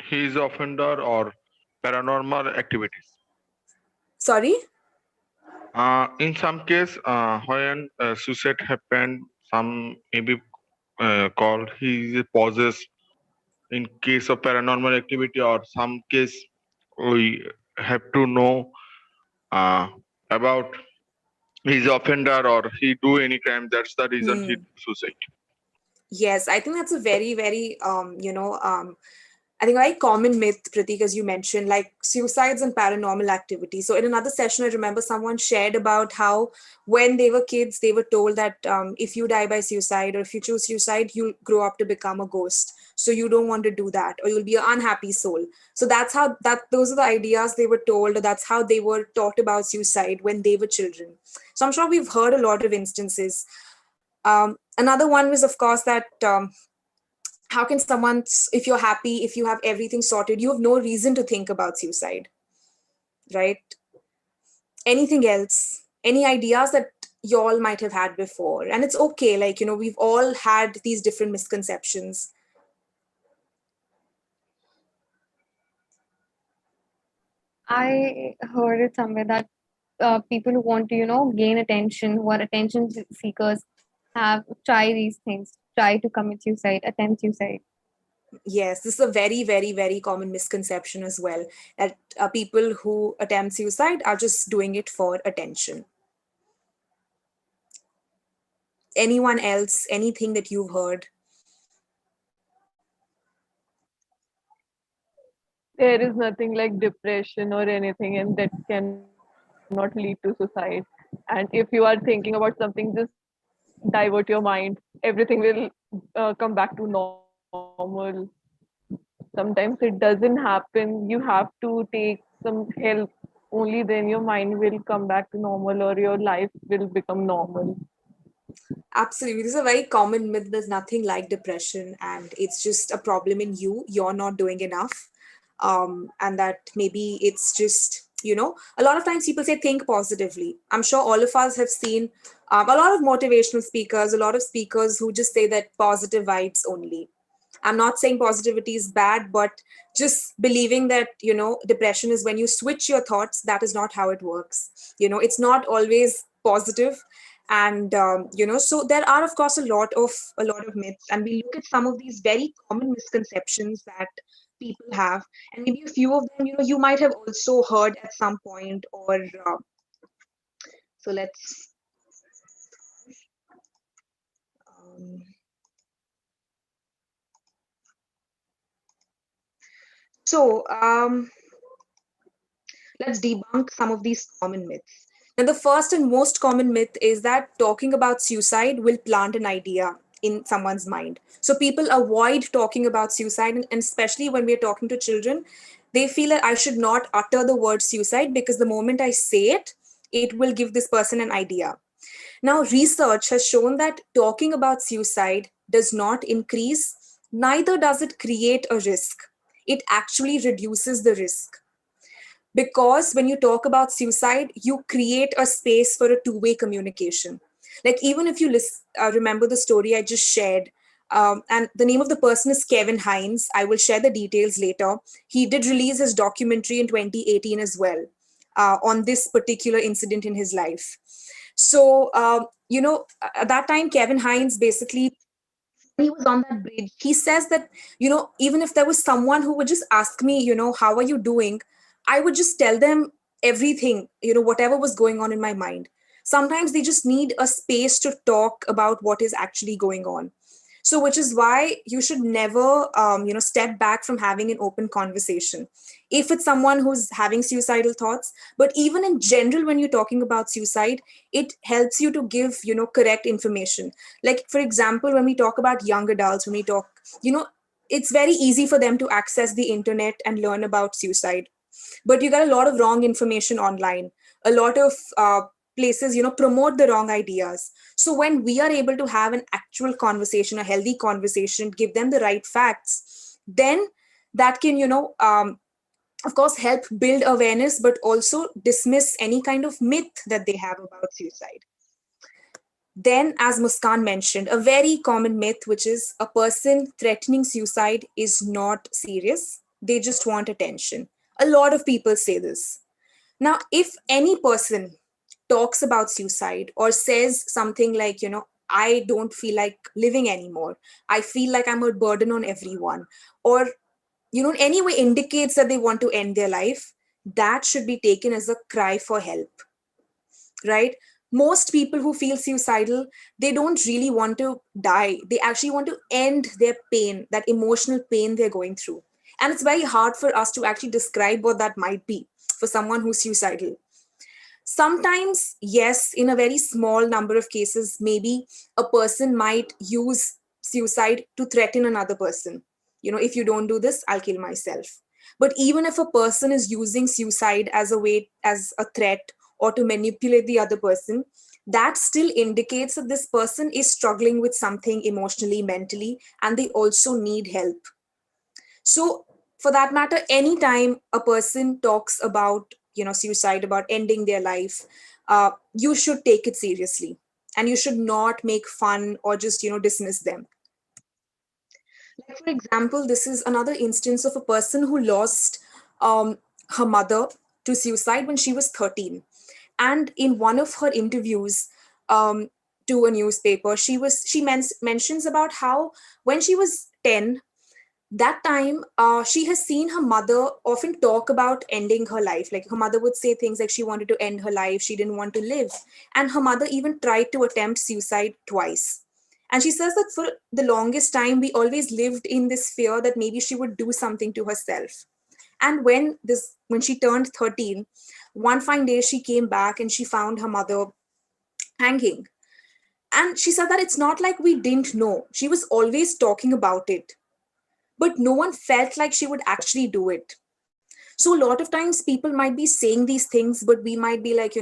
He is offender or paranormal activities. Sorry? In some case, when suicide happened, some maybe called he is possessed. In case of paranormal activity or some case, we have to know uh, about his offender or he do any crime. That's the reason he Hmm. do suicide. Yes, I think that's a very, very, I think a very common myth, Pratik, as you mentioned, like suicides and paranormal activity. So in another session, I remember someone shared about how when they were kids, they were told that if you die by suicide, or if you choose suicide, you'll grow up to become a ghost. So you don't want to do that, or you'll be an unhappy soul. So those are the ideas they were told, or that's how they were taught about suicide when they were children. So I'm sure we've heard a lot of instances. Another one was, of course, that how can someone, if you're happy, if you have everything sorted, you have no reason to think about suicide, right? Anything else? Any ideas that y'all might have had before? And it's okay, like, we've all had these different misconceptions. I heard it somewhere that people who want to, gain attention, who are attention seekers, have try these things, try to commit suicide, attempt suicide. Yes, this is a very, very, very common misconception as well, that people who attempt suicide are just doing it for attention. Anyone else? Anything that you've heard? There is nothing like depression or anything, and that cannot lead to suicide. And if you are thinking about something, just divert your mind. Everything will come back to normal. Sometimes it doesn't happen. You have to take some help. Only then your mind will come back to normal, or your life will become normal. Absolutely. This is a very common myth. There's nothing like depression, and it's just a problem in you. You're not doing enough. And that maybe it's just, a lot of times people say think positively. I'm sure all of us have seen a lot of motivational speakers, a lot of speakers who just say that positive vibes only. I'm not saying positivity is bad, but just believing that, depression is when you switch your thoughts. That is not how it works. It's not always positive. And, so there are, of course, a lot of myths. And we look at some of these very common misconceptions that people have. And maybe a few of them, you might have also heard at some point, or, so let's, um, so, let's debunk some of these common myths. Now, the first and most common myth is that talking about suicide will plant an idea in someone's mind. So people avoid talking about suicide, and especially when we're talking to children, they feel that I should not utter the word suicide, because the moment I say it, it will give this person an idea. Now, research has shown that talking about suicide does not increase, neither does it create a risk. It actually reduces the risk. Because when you talk about suicide, you create a space for a two-way communication. Like, even if you remember the story I just shared, and the name of the person is Kevin Hines. I will share the details later. He did release his documentary in 2018 as well, on this particular incident in his life. So, at that time, Kevin Hines basically, when he was on that bridge, he says that, even if there was someone who would just ask me, how are you doing? I would just tell them everything, whatever was going on in my mind. Sometimes they just need a space to talk about what is actually going on. So, which is why you should never, step back from having an open conversation. If it's someone who's having suicidal thoughts, but even in general, when you're talking about suicide, it helps you to give, correct information. Like, for example, when we talk about young adults, when we talk, it's very easy for them to access the internet and learn about suicide, but you get a lot of wrong information online. A lot of places, promote the wrong ideas. So when we are able to have an actual conversation, a healthy conversation, give them the right facts, then that can, of course, help build awareness, but also dismiss any kind of myth that they have about suicide. Then, as Muskan mentioned, a very common myth, which is a person threatening suicide is not serious. They just want attention. A lot of people say this. Now, if any person talks about suicide or says something like, I don't feel like living anymore, I feel like I'm a burden on everyone, or, in any way indicates that they want to end their life, that should be taken as a cry for help, right? Most people who feel suicidal, they don't really want to die. They actually want to end their pain, that emotional pain they're going through. And it's very hard for us to actually describe what that might be for someone who's suicidal. Sometimes, yes, in a very small number of cases, maybe a person might use suicide to threaten another person. If you don't do this, I'll kill myself. But even if a person is using suicide as a way, as a threat, or to manipulate the other person, that still indicates that this person is struggling with something emotionally, mentally, and they also need help. So, for that matter, anytime a person talks about, suicide, about ending their life, you should take it seriously, and you should not make fun or just, dismiss them. Like, for example, this is another instance of a person who lost her mother to suicide when she was 13. And in one of her interviews, to a newspaper, mentions about how when she was 10, that time, she has seen her mother often talk about ending her life. Like, her mother would say things like she wanted to end her life, she didn't want to live. And her mother even tried to attempt suicide twice. And she says that for the longest time, we always lived in this fear that maybe she would do something to herself. And when she turned 13, one fine day she came back and she found her mother hanging. And she said that it's not like we didn't know. She was always talking about it, but no one felt like she would actually do it. So a lot of times people might be saying these things, but we might be like,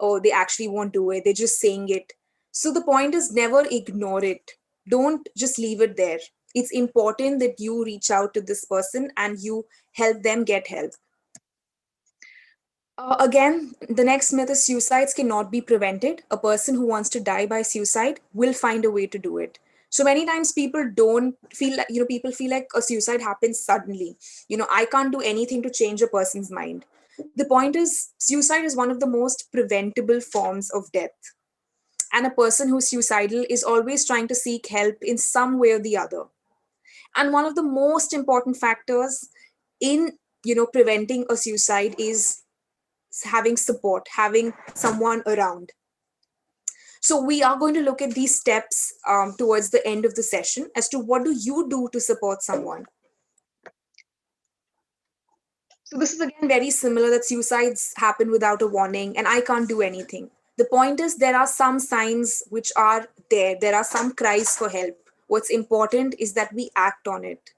oh, they actually won't do it, they're just saying it. So the point is, never ignore it. Don't just leave it there. It's important that you reach out to this person and you help them get help. Again, the next myth is suicides cannot be prevented. A person who wants to die by suicide will find a way to do it. So many times people don't feel like, people feel like a suicide happens suddenly. I can't do anything to change a person's mind. The point is, suicide is one of the most preventable forms of death. And a person who's suicidal is always trying to seek help in some way or the other. And one of the most important factors in, preventing a suicide is having support, having someone around. So we are going to look at these steps towards the end of the session as to what do you do to support someone. So this is again very similar, that suicides happen without a warning and I can't do anything. The point is, there are some signs which are there. There are some cries for help. What's important is that we act on it.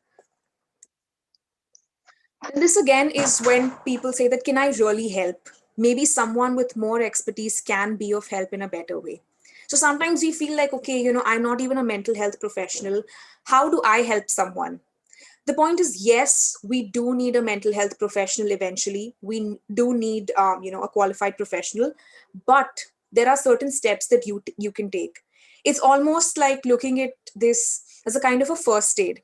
And this again is when people say that, can I really help? Maybe someone with more expertise can be of help in a better way. So sometimes we feel like, okay, I'm not even a mental health professional. How do I help someone? The point is, yes, we do need a mental health professional eventually. We do need, a qualified professional, but there are certain steps that you can take. It's almost like looking at this as a kind of a first aid.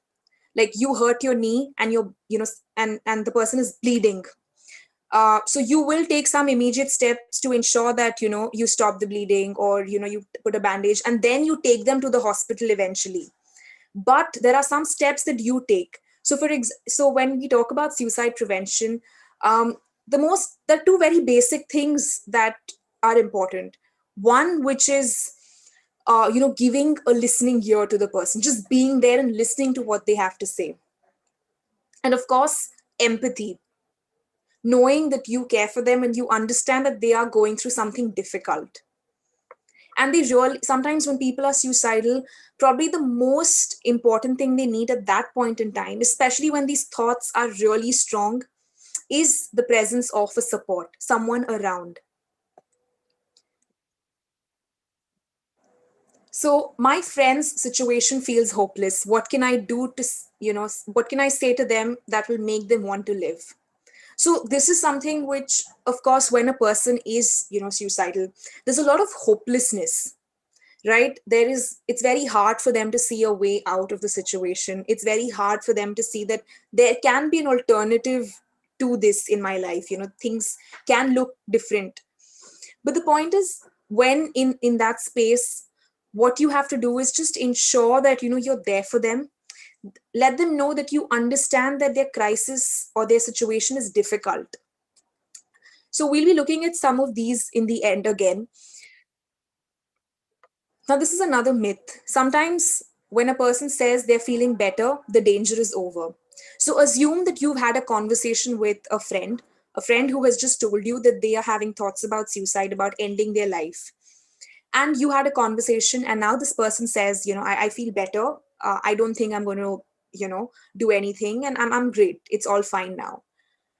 Like you hurt your knee and and the person is bleeding. So you will take some immediate steps to ensure that you stop the bleeding, or you put a bandage, and then you take them to the hospital eventually. But there are some steps that you take. So so when we talk about suicide prevention, um, there are two very basic things that are important. One, which is giving a listening ear to the person, just being there and listening to what they have to say. And of course, empathy, knowing that you care for them and you understand that they are going through something difficult. And they really, sometimes when people are suicidal, probably the most important thing they need at that point in time, especially when these thoughts are really strong, is the presence of a support, someone around. So my friend's situation feels hopeless. What can I do to, what can I say to them that will make them want to live? So this is something which, of course, when a person is, suicidal, there's a lot of hopelessness, right? It's very hard for them to see a way out of the situation. It's very hard for them to see that there can be an alternative to this in my life. Things can look different. But the point is, when in that space, what you have to do is just ensure that you're there for them. Let them know that you understand that their crisis or their situation is difficult. So we'll be looking at some of these in the end again. Now, this is another myth. Sometimes when a person says they're feeling better, the danger is over. So assume that you've had a conversation with a friend who has just told you that they are having thoughts about suicide, about ending their life. And you had a conversation, and now this person says, I feel better. I don't think I'm going to, do anything, and I'm great. It's all fine now.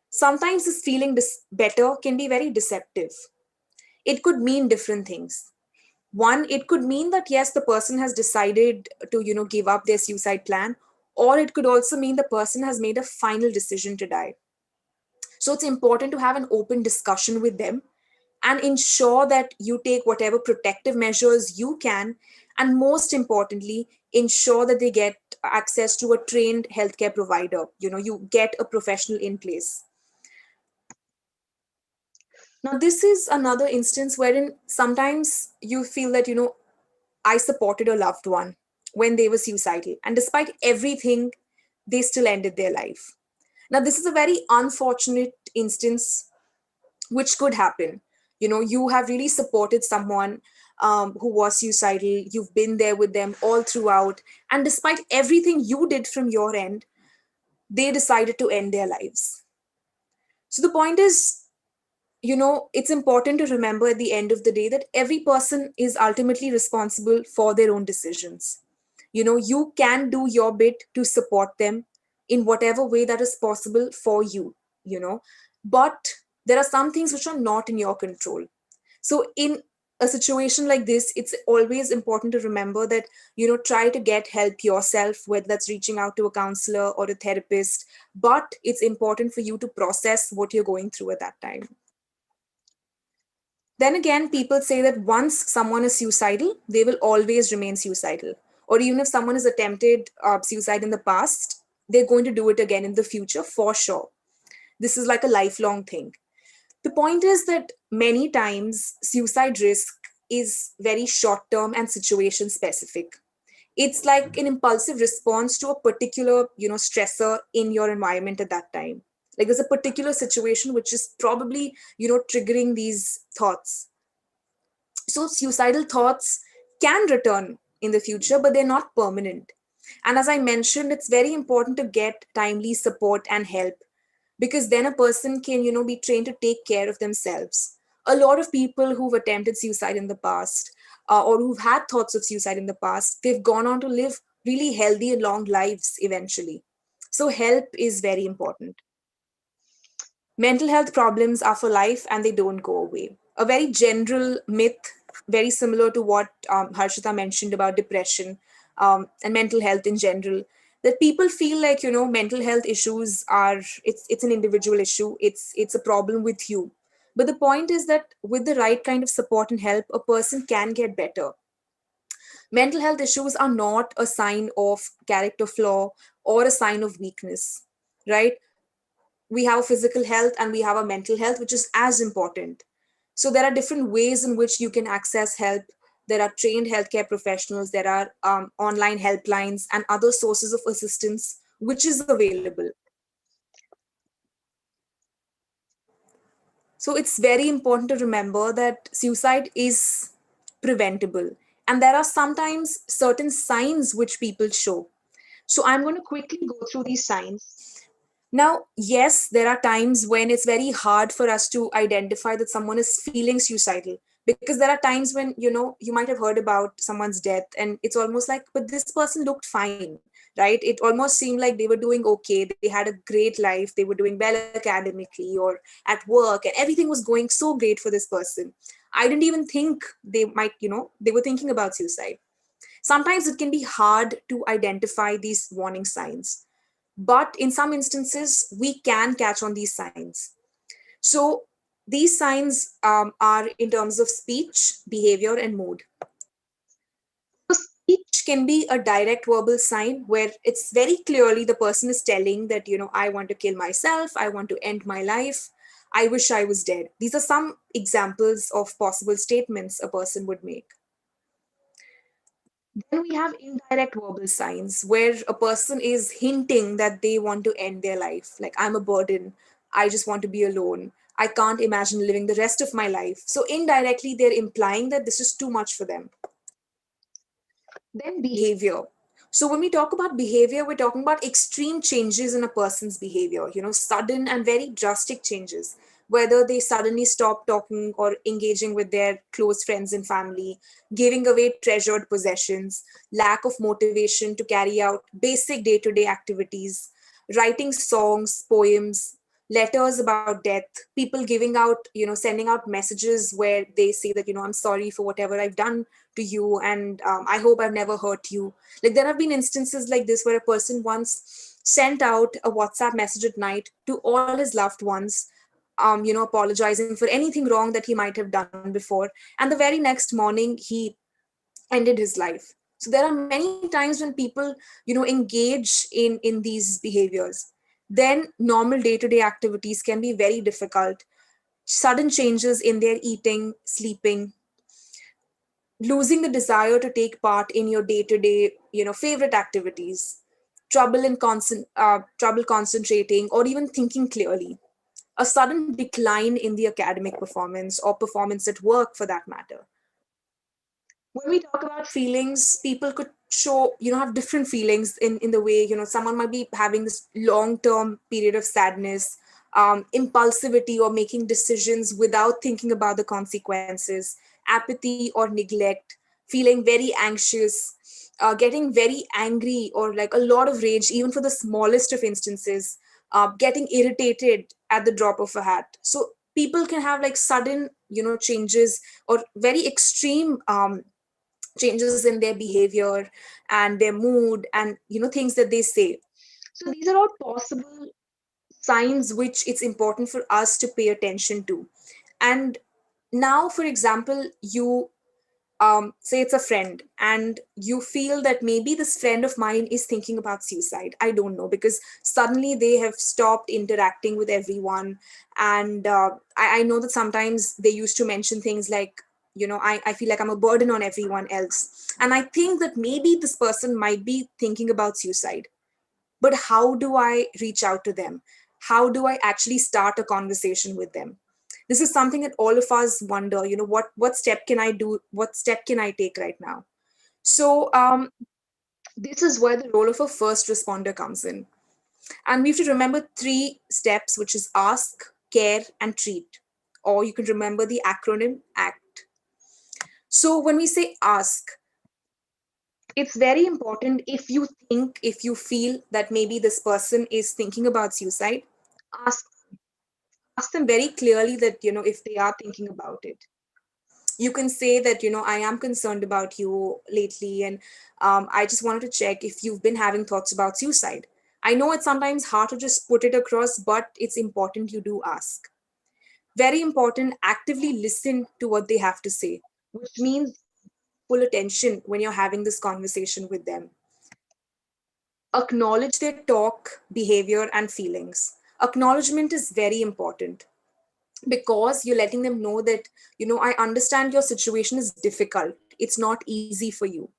Sometimes this feeling better can be very deceptive. It could mean different things. One, it could mean that yes, the person has decided to give up their suicide plan, or it could also mean the person has made a final decision to die. So it's important to have an open discussion with them and ensure that you take whatever protective measures you can, and most importantly, ensure that they get access to a trained healthcare provider. You get a professional in place. Now, this is another instance wherein sometimes you feel that I supported a loved one when they were suicidal, and despite everything, they still ended their life. Now, this is a very unfortunate instance which could happen. You have really supported someone who was suicidal, you've been there with them all throughout, and despite everything you did from your end, they decided to end their lives. So, the point is, it's important to remember at the end of the day that every person is ultimately responsible for their own decisions. You can do your bit to support them in whatever way that is possible for you, but there are some things which are not in your control. So in a situation like this, it's always important to remember that, try to get help yourself, whether that's reaching out to a counselor or a therapist, but it's important for you to process what you're going through at that time. Then again, people say that once someone is suicidal, they will always remain suicidal. Or even if someone has attempted suicide in the past, they're going to do it again in the future for sure. This is like a lifelong thing. The point is that many times suicide risk is very short term and situation specific. It's like an impulsive response to a particular, stressor in your environment at that time. Like there's a particular situation which is probably, triggering these thoughts. So suicidal thoughts can return in the future, but they're not permanent. And as I mentioned, it's very important to get timely support and help, because then a person can, be trained to take care of themselves. A lot of people who've attempted suicide in the past, or who've had thoughts of suicide in the past, they've gone on to live really healthy and long lives eventually. So help is very important. Mental health problems are for life and they don't go away. A very general myth very similar to what Harshita mentioned about depression and mental health in general. That people feel like, mental health issues are, it's an individual issue. It's a problem with you. But the point is that with the right kind of support and help, a person can get better. Mental health issues are not a sign of character flaw or a sign of weakness, right? We have a physical health and we have a mental health, which is as important. So there are different ways in which you can access help. There are trained healthcare professionals, there are online helplines and other sources of assistance which is available. So it's very important to remember that suicide is preventable. And there are sometimes certain signs which people show. So I'm going to quickly go through these signs. Now, yes, there are times when it's very hard for us to identify that someone is feeling suicidal, because there are times when, you might have heard about someone's death and it's almost like, but this person looked fine, right? It almost seemed like they were doing okay. They had a great life. They were doing well academically or at work, and everything was going so great for this person. I didn't even think they were thinking about suicide. Sometimes it can be hard to identify these warning signs, but in some instances, we can catch on these signs. So these signs are in terms of speech, behavior, and mood. So speech can be a direct verbal sign where it's very clearly the person is telling that, I want to kill myself, I want to end my life, I wish I was dead. These are some examples of possible statements a person would make. Then we have indirect verbal signs where a person is hinting that they want to end their life. Like, I'm a burden. I just want to be alone. I can't imagine living the rest of my life. So, indirectly, they're implying that this is too much for them. Then, behavior. So, when we talk about behavior, we're talking about extreme changes in a person's behavior, sudden and very drastic changes, whether they suddenly stop talking or engaging with their close friends and family, giving away treasured possessions, lack of motivation to carry out basic day to day activities, writing songs, poems, letters about death, people giving out, sending out messages where they say that, I'm sorry for whatever I've done to you, and I hope I've never hurt you. Like, there have been instances like this where a person once sent out a WhatsApp message at night to all his loved ones, apologizing for anything wrong that he might have done before, and the very next morning he ended his life. So there are many times when people, engage in these behaviors. Then normal day-to-day activities can be very difficult. Sudden changes in their eating, sleeping, losing the desire to take part in your day-to-day, favorite activities, trouble concentrating or even thinking clearly, a sudden decline in the academic performance or performance at work for that matter. When we talk about feelings, people could show, have different feelings in the way, someone might be having this long-term period of sadness, impulsivity or making decisions without thinking about the consequences, apathy or neglect, feeling very anxious, getting very angry or like a lot of rage, even for the smallest of instances, getting irritated at the drop of a hat. So people can have like sudden, changes or very extreme changes in their behavior and their mood and things that they say. So these are all possible signs which it's important for us to pay attention to. And now, for example, you say it's a friend and you feel that maybe this friend of mine is thinking about suicide. I don't know, because suddenly they have stopped interacting with everyone. And I know that sometimes they used to mention things like, I feel like I'm a burden on everyone else. And I think that maybe this person might be thinking about suicide. But how do I reach out to them? How do I actually start a conversation with them? This is something that all of us wonder, what step can I do? What step can I take right now? So this is where the role of a first responder comes in. And we have to remember 3 steps, which is ask, care, and treat. Or you can remember the acronym ACT. So when we say ask, it's very important. If you feel that maybe this person is thinking about suicide, ask ask them very clearly that, if they are thinking about it. You can say that, I am concerned about you lately, and I just wanted to check if you've been having thoughts about suicide. I know it's sometimes hard to just put it across, but it's important you do ask. Very important, actively listen to what they have to say, which means full attention when you're having this conversation with them. Acknowledge their talk, behavior, and feelings. Acknowledgement is very important because you're letting them know that, I understand your situation is difficult. It's not easy for you.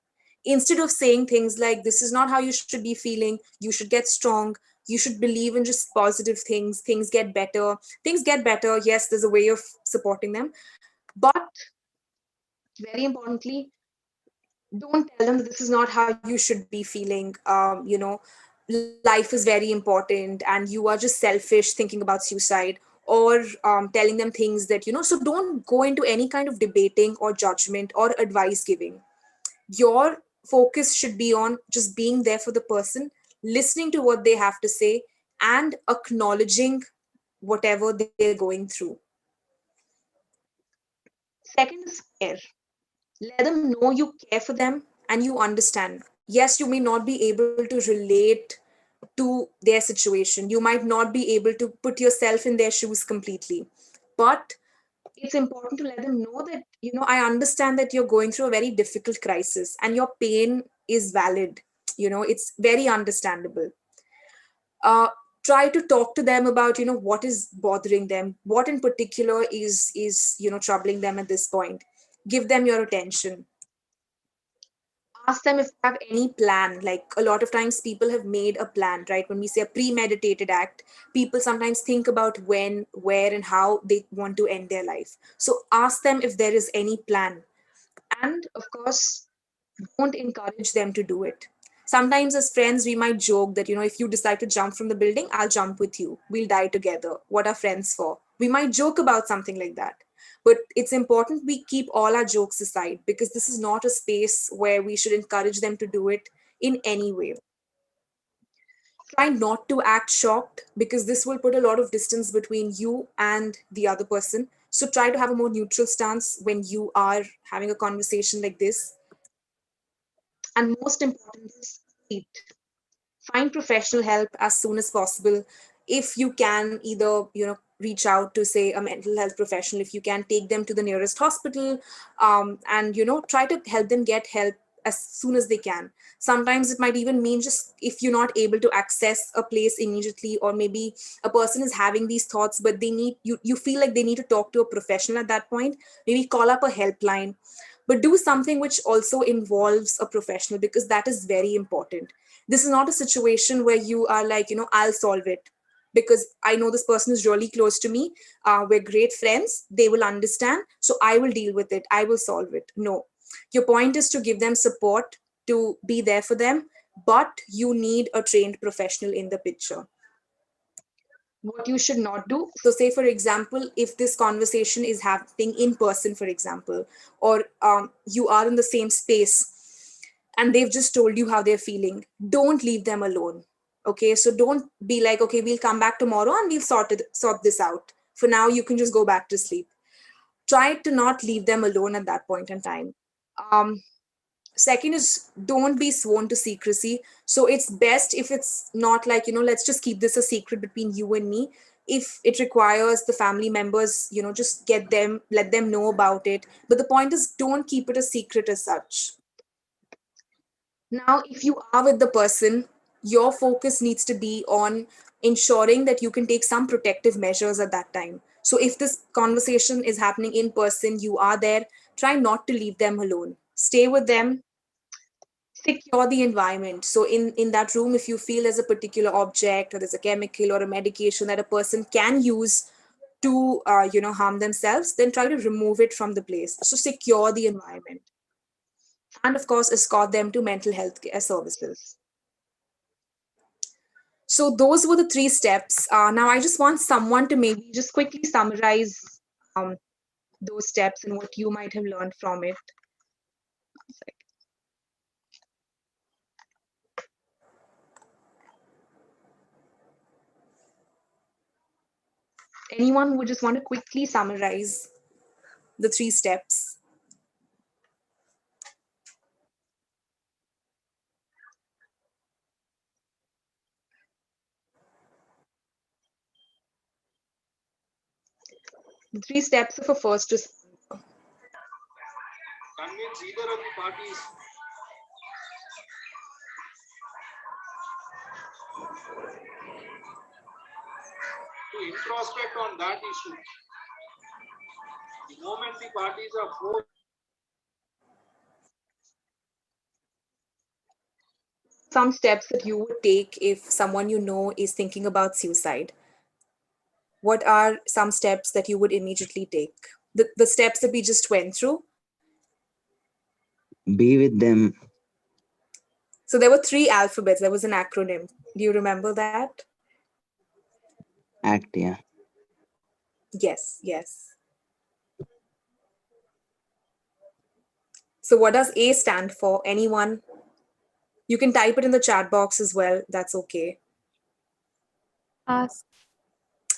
Instead of saying things like, this is not how you should be feeling, you should get strong, you should believe in just positive things, things get better. Things get better. Yes, there's a way of supporting them. But very importantly, don't tell them that this is not how you should be feeling. Life is very important and you are just selfish thinking about suicide, or telling them things that, so don't go into any kind of debating or judgment or advice giving. Your focus should be on just being there for the person, listening to what they have to say, and acknowledging whatever they're going through. Second is care. Let them know you care for them and you understand. Yes, you may not be able to relate to their situation. You might not be able to put yourself in their shoes completely. But it's important to let them know that, I understand that you're going through a very difficult crisis and your pain is valid. It's very understandable. uh, Try to talk to them about, what is bothering them, what in particular is troubling them at this point. Give them your attention. Ask them if they have any plan. Like, a lot of times people have made a plan, right? When we say a premeditated act, people sometimes think about when, where, and how they want to end their life. So ask them if there is any plan. And of course, don't encourage them to do it. Sometimes as friends we might joke that, if you decide to jump from the building, I'll jump with you, we'll die together. What are friends for? We might joke about something like that. But it's important we keep all our jokes aside, because this is not a space where we should encourage them to do it in any way. Try not to act shocked, because this will put a lot of distance between you and the other person. So try to have a more neutral stance when you are having a conversation like this. And most important is treat. Find professional help as soon as possible. If you can, either, reach out to, say, a mental health professional. If you can, take them to the nearest hospital, and, try to help them get help as soon as they can. Sometimes it might even mean, just if you're not able to access a place immediately, or maybe a person is having these thoughts but they need you feel like they need to talk to a professional at that point, maybe call up a helpline. But do something which also involves a professional, because that is very important. This is not a situation where you are like, I'll solve it because I know this person is really close to me. We're great friends. They will understand. So I will deal with it. I will solve it. No. Your point is to give them support, to be there for them, but you need a trained professional in the picture. What you should not do, so say for example, if this conversation is happening in person, for example, or you are in the same space and they've just told you how they're feeling, don't leave them alone. Okay, so don't be like, okay, we'll come back tomorrow and we'll sort this out. For now you can just go back to sleep. Try to not leave them alone at that point in time. um, Second is, don't be sworn to secrecy. So it's best if it's not like, let's just keep this a secret between you and me. If it requires the family members, just let them know about it. But the point is, don't keep it a secret as such. Now, if you are with the person, your focus needs to be on ensuring that you can take some protective measures at that time. So if this conversation is happening in person, you are there, try not to leave them alone. Stay with them, secure the environment. So in that room, if you feel there's a particular object or there's a chemical or a medication that a person can use to harm themselves, then try to remove it from the place. So secure the environment, and of course escort them to mental health care services. So those were the three steps. Now I just want someone to maybe just quickly summarize um, those steps and what you might have learned from it. Anyone who would just want to quickly summarize the three steps? The 3 steps of a first responder. Convince either of the parties. To introspect on that issue. The moment the parties are forced. Some steps that you would take if someone you know is thinking about suicide. What are some steps that you would immediately take? The steps that we just went through. Be with them. So there were 3 alphabets. There was an acronym. Do you remember that? Act, yeah. Yes, yes. So what does A stand for? Anyone? You can type it in the chat box as well. That's okay. Ask.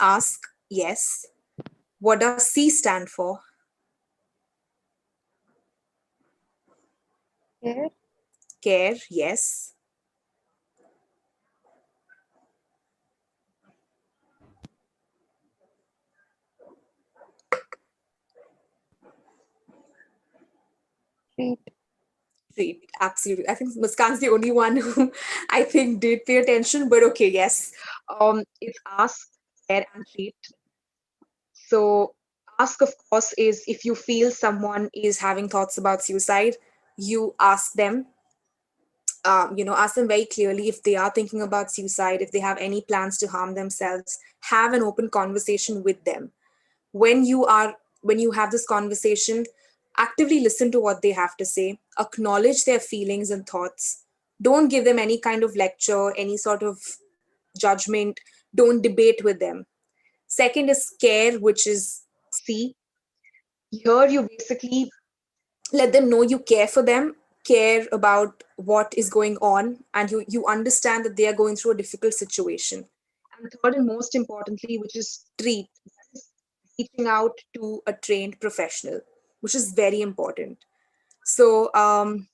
Ask, yes. What does C stand for? Care. Care, yes. Treat. Treat, absolutely. I think Muskan's the only one who I think did pay attention, but okay, yes. It's ask, care, and treat. So ask, of course, is if you feel someone is having thoughts about suicide, you ask them. Ask them very clearly if they are thinking about suicide, if they have any plans to harm themselves. Have an open conversation with them. When you have this conversation, actively listen to what they have to say, acknowledge their feelings and thoughts. Don't give them any kind of lecture, any sort of judgment. Don't debate with them. Second is care, which is C. Here you basically let them know you care for them, care about what is going on, and you understand that they are going through a difficult situation. And third and most importantly, which is treat, reaching out to a trained professional, which is very important. So, 1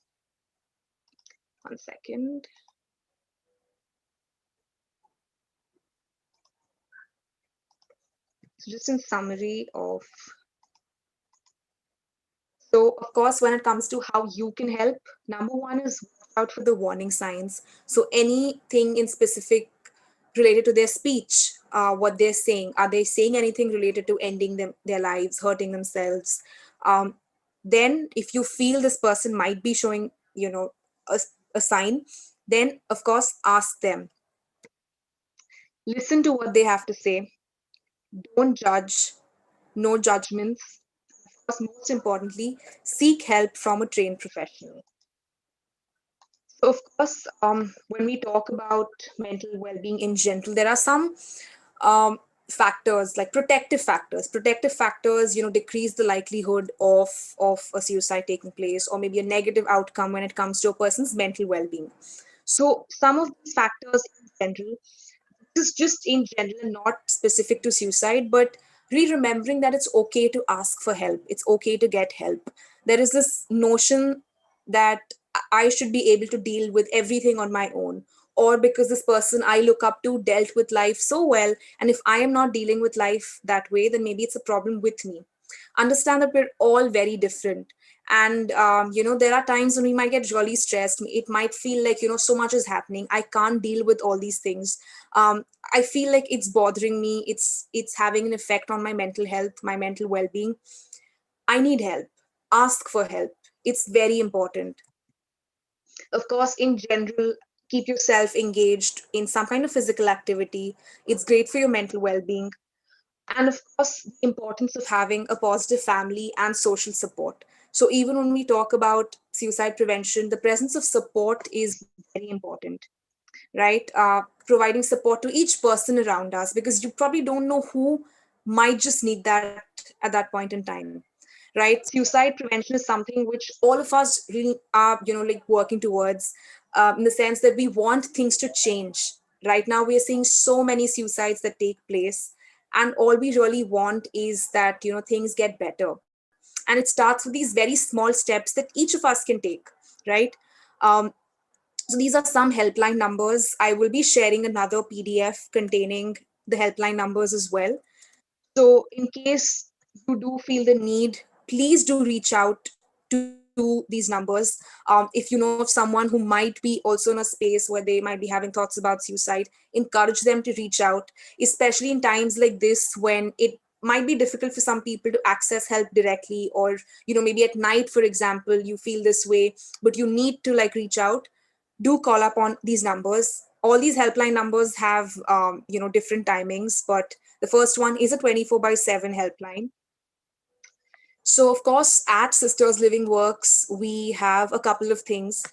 second. So, just in summary of. So, of course, when it comes to how you can help, number one is watch out for the warning signs. So, anything in specific related to their speech, what they're saying, are they saying anything related to ending their lives, hurting themselves? Then if you feel this person might be showing a, a sign, then of course ask them, listen to what they have to say, don't judge, no judgments. Of course, most importantly, seek help from a trained professional. So of course, when we talk about mental well-being in general, there are some um, factors like protective factors. Protective factors, decrease the likelihood of a suicide taking place, or maybe a negative outcome when it comes to a person's mental well-being. So some of these factors in general, this is just in general and not specific to suicide, but remembering that it's okay to ask for help. It's okay to get help. There is this notion that I should be able to deal with everything on my own, or because this person I look up to dealt with life so well. And if I am not dealing with life that way, then maybe it's a problem with me. Understand that we're all very different. And, there are times when we might get really stressed. It might feel like, so much is happening. I can't deal with all these things. I feel like it's bothering me. It's having an effect on my mental health, my mental well-being. I need help. Ask for help. It's very important. Of course, in general, keep yourself engaged in some kind of physical activity. It's great for your mental well-being. And of course, the importance of having a positive family and social support. So even when we talk about suicide prevention, the presence of support is very important, right? Providing support to each person around us, because you probably don't know who might just need that at that point in time, right? Suicide prevention is something which all of us really are, like working towards, in the sense that we want things to change. Right now, we are seeing so many suicides that take place, and all we really want is that things get better. And it starts with these very small steps that each of us can take, right? Um, so these are some helpline numbers. I will be sharing another PDF containing the helpline numbers as well. So in case you do feel the need, please do reach out to these numbers. If you know of someone who might be also in a space where they might be having thoughts about suicide, encourage them to reach out, especially in times like this when it might be difficult for some people to access help directly, or maybe at night, for example, you feel this way but you need to like reach out. Do call up on these numbers. All these helpline numbers have different timings, but the first one is a 24 by 7 helpline. So, of course, at Sisters Living Works, we have a couple of things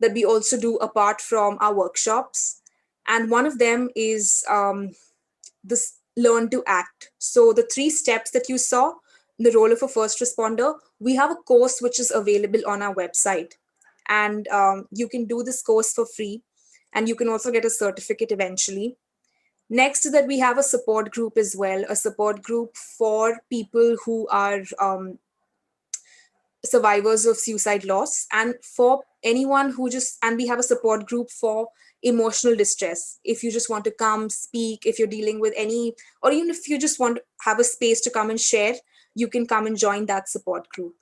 that we also do apart from our workshops. And one of them is this learn to act. So, the 3 steps that you saw, the role of a first responder, we have a course which is available on our website. And you can do this course for free. And you can also get a certificate eventually. Next is that we have a support group as well, a support group for people who are survivors of suicide loss, and for anyone who just, and we have a support group for emotional distress. If you just want to come speak, if you're dealing with any, or even if you just want to have a space to come and share, you can come and join that support group.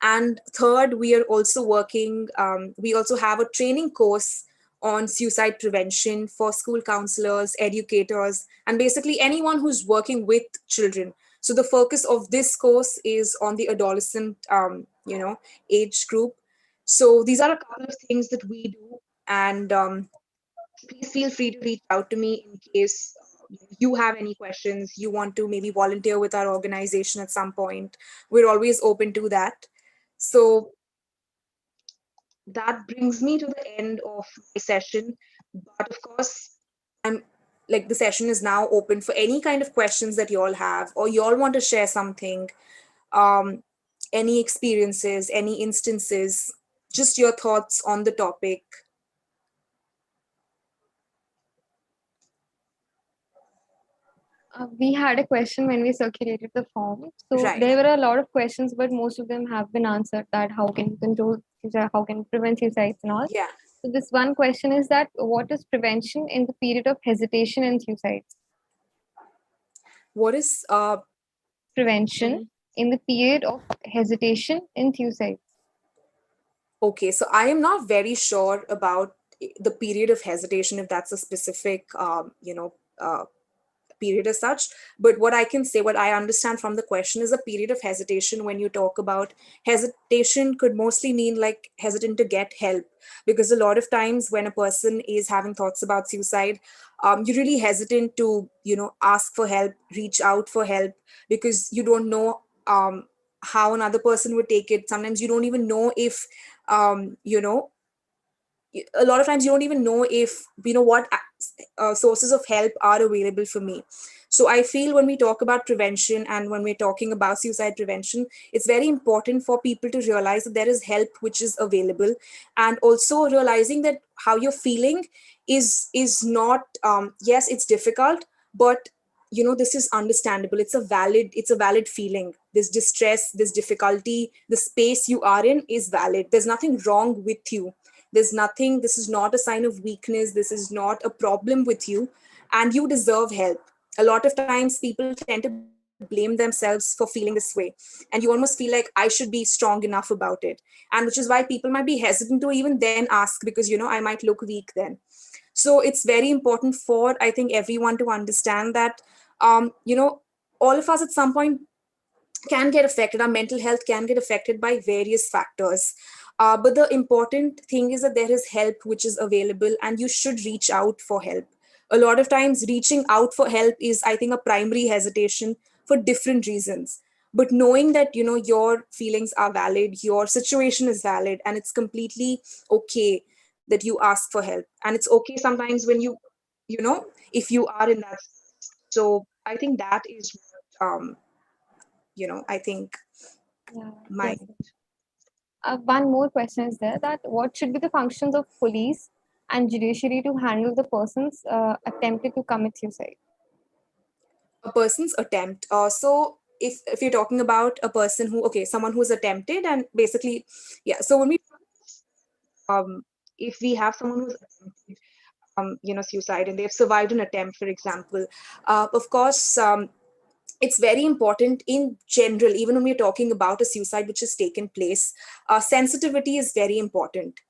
And third, we are also working, we also have a training course on suicide prevention for school counselors, educators, and basically anyone who's working with children. So the focus of this course is on the adolescent, age group. So these are a couple of things that we do. And please feel free to reach out to me in case you have any questions, you want to maybe volunteer with our organization at some point. We're always open to that. So that brings me to the end of my session. But of course, I'm like, the session is now open for any kind of questions that you all have, or you all want to share something, um, any experiences, any instances, just your thoughts on the topic. We had a question when we circulated the form. So Right. there were a lot of questions, but most of them have been answered. That how can you control suicide, how can you prevent suicides and all. Yeah. So this one question is that what is prevention in the period of hesitation in suicides? What is Prevention in the period of hesitation in suicides. okay, so I am not very sure about the period of hesitation, if that's a specific period as such. But what I can say, what I understand from the question, is a period of hesitation. When you talk about hesitation, could mostly mean like hesitant to get help, because a lot of times when a person is having thoughts about suicide, you're really hesitant to ask for help, reach out for help, because you don't know how another person would take it. Sometimes you don't even know if um, you know a lot of times you don't even know if what sources of help are available for me. So I feel when we talk about prevention, and when we're talking about suicide prevention, it's very important for people to realize that there is help which is available, and also realizing that how you're feeling is not, yes, it's difficult, but this is understandable. It's a valid feeling. This distress, this difficulty, the space you are in is valid. There's nothing wrong with you. There's nothing, this is not a sign of weakness, this is not a problem with you, and you deserve help. A lot of times people tend to blame themselves for feeling this way, and you almost feel like, I should be strong enough about it. And which is why people might be hesitant to even then ask, because I might look weak then. So it's very important for, I think, everyone to understand that all of us at some point can get affected. Our mental health can get affected by various factors. But the important thing is that there is help which is available, and you should reach out for help. A lot of times, reaching out for help is, I think, a primary hesitation for different reasons. But knowing that your feelings are valid, your situation is valid, and it's completely okay that you ask for help, and it's okay sometimes when if you are in that. So I think that is I think Yeah. my Yes. One more question is there, that what should be the functions of police and judiciary to handle the persons attempted to commit suicide? a person's attempt. So if you're talking about a person who, okay, someone who's attempted, and basically, yeah. So when we um if we have someone who's attempted suicide, and they've survived an attempt, for example, of course, it's very important in general, even when we're talking about a suicide which has taken place, sensitivity is very important,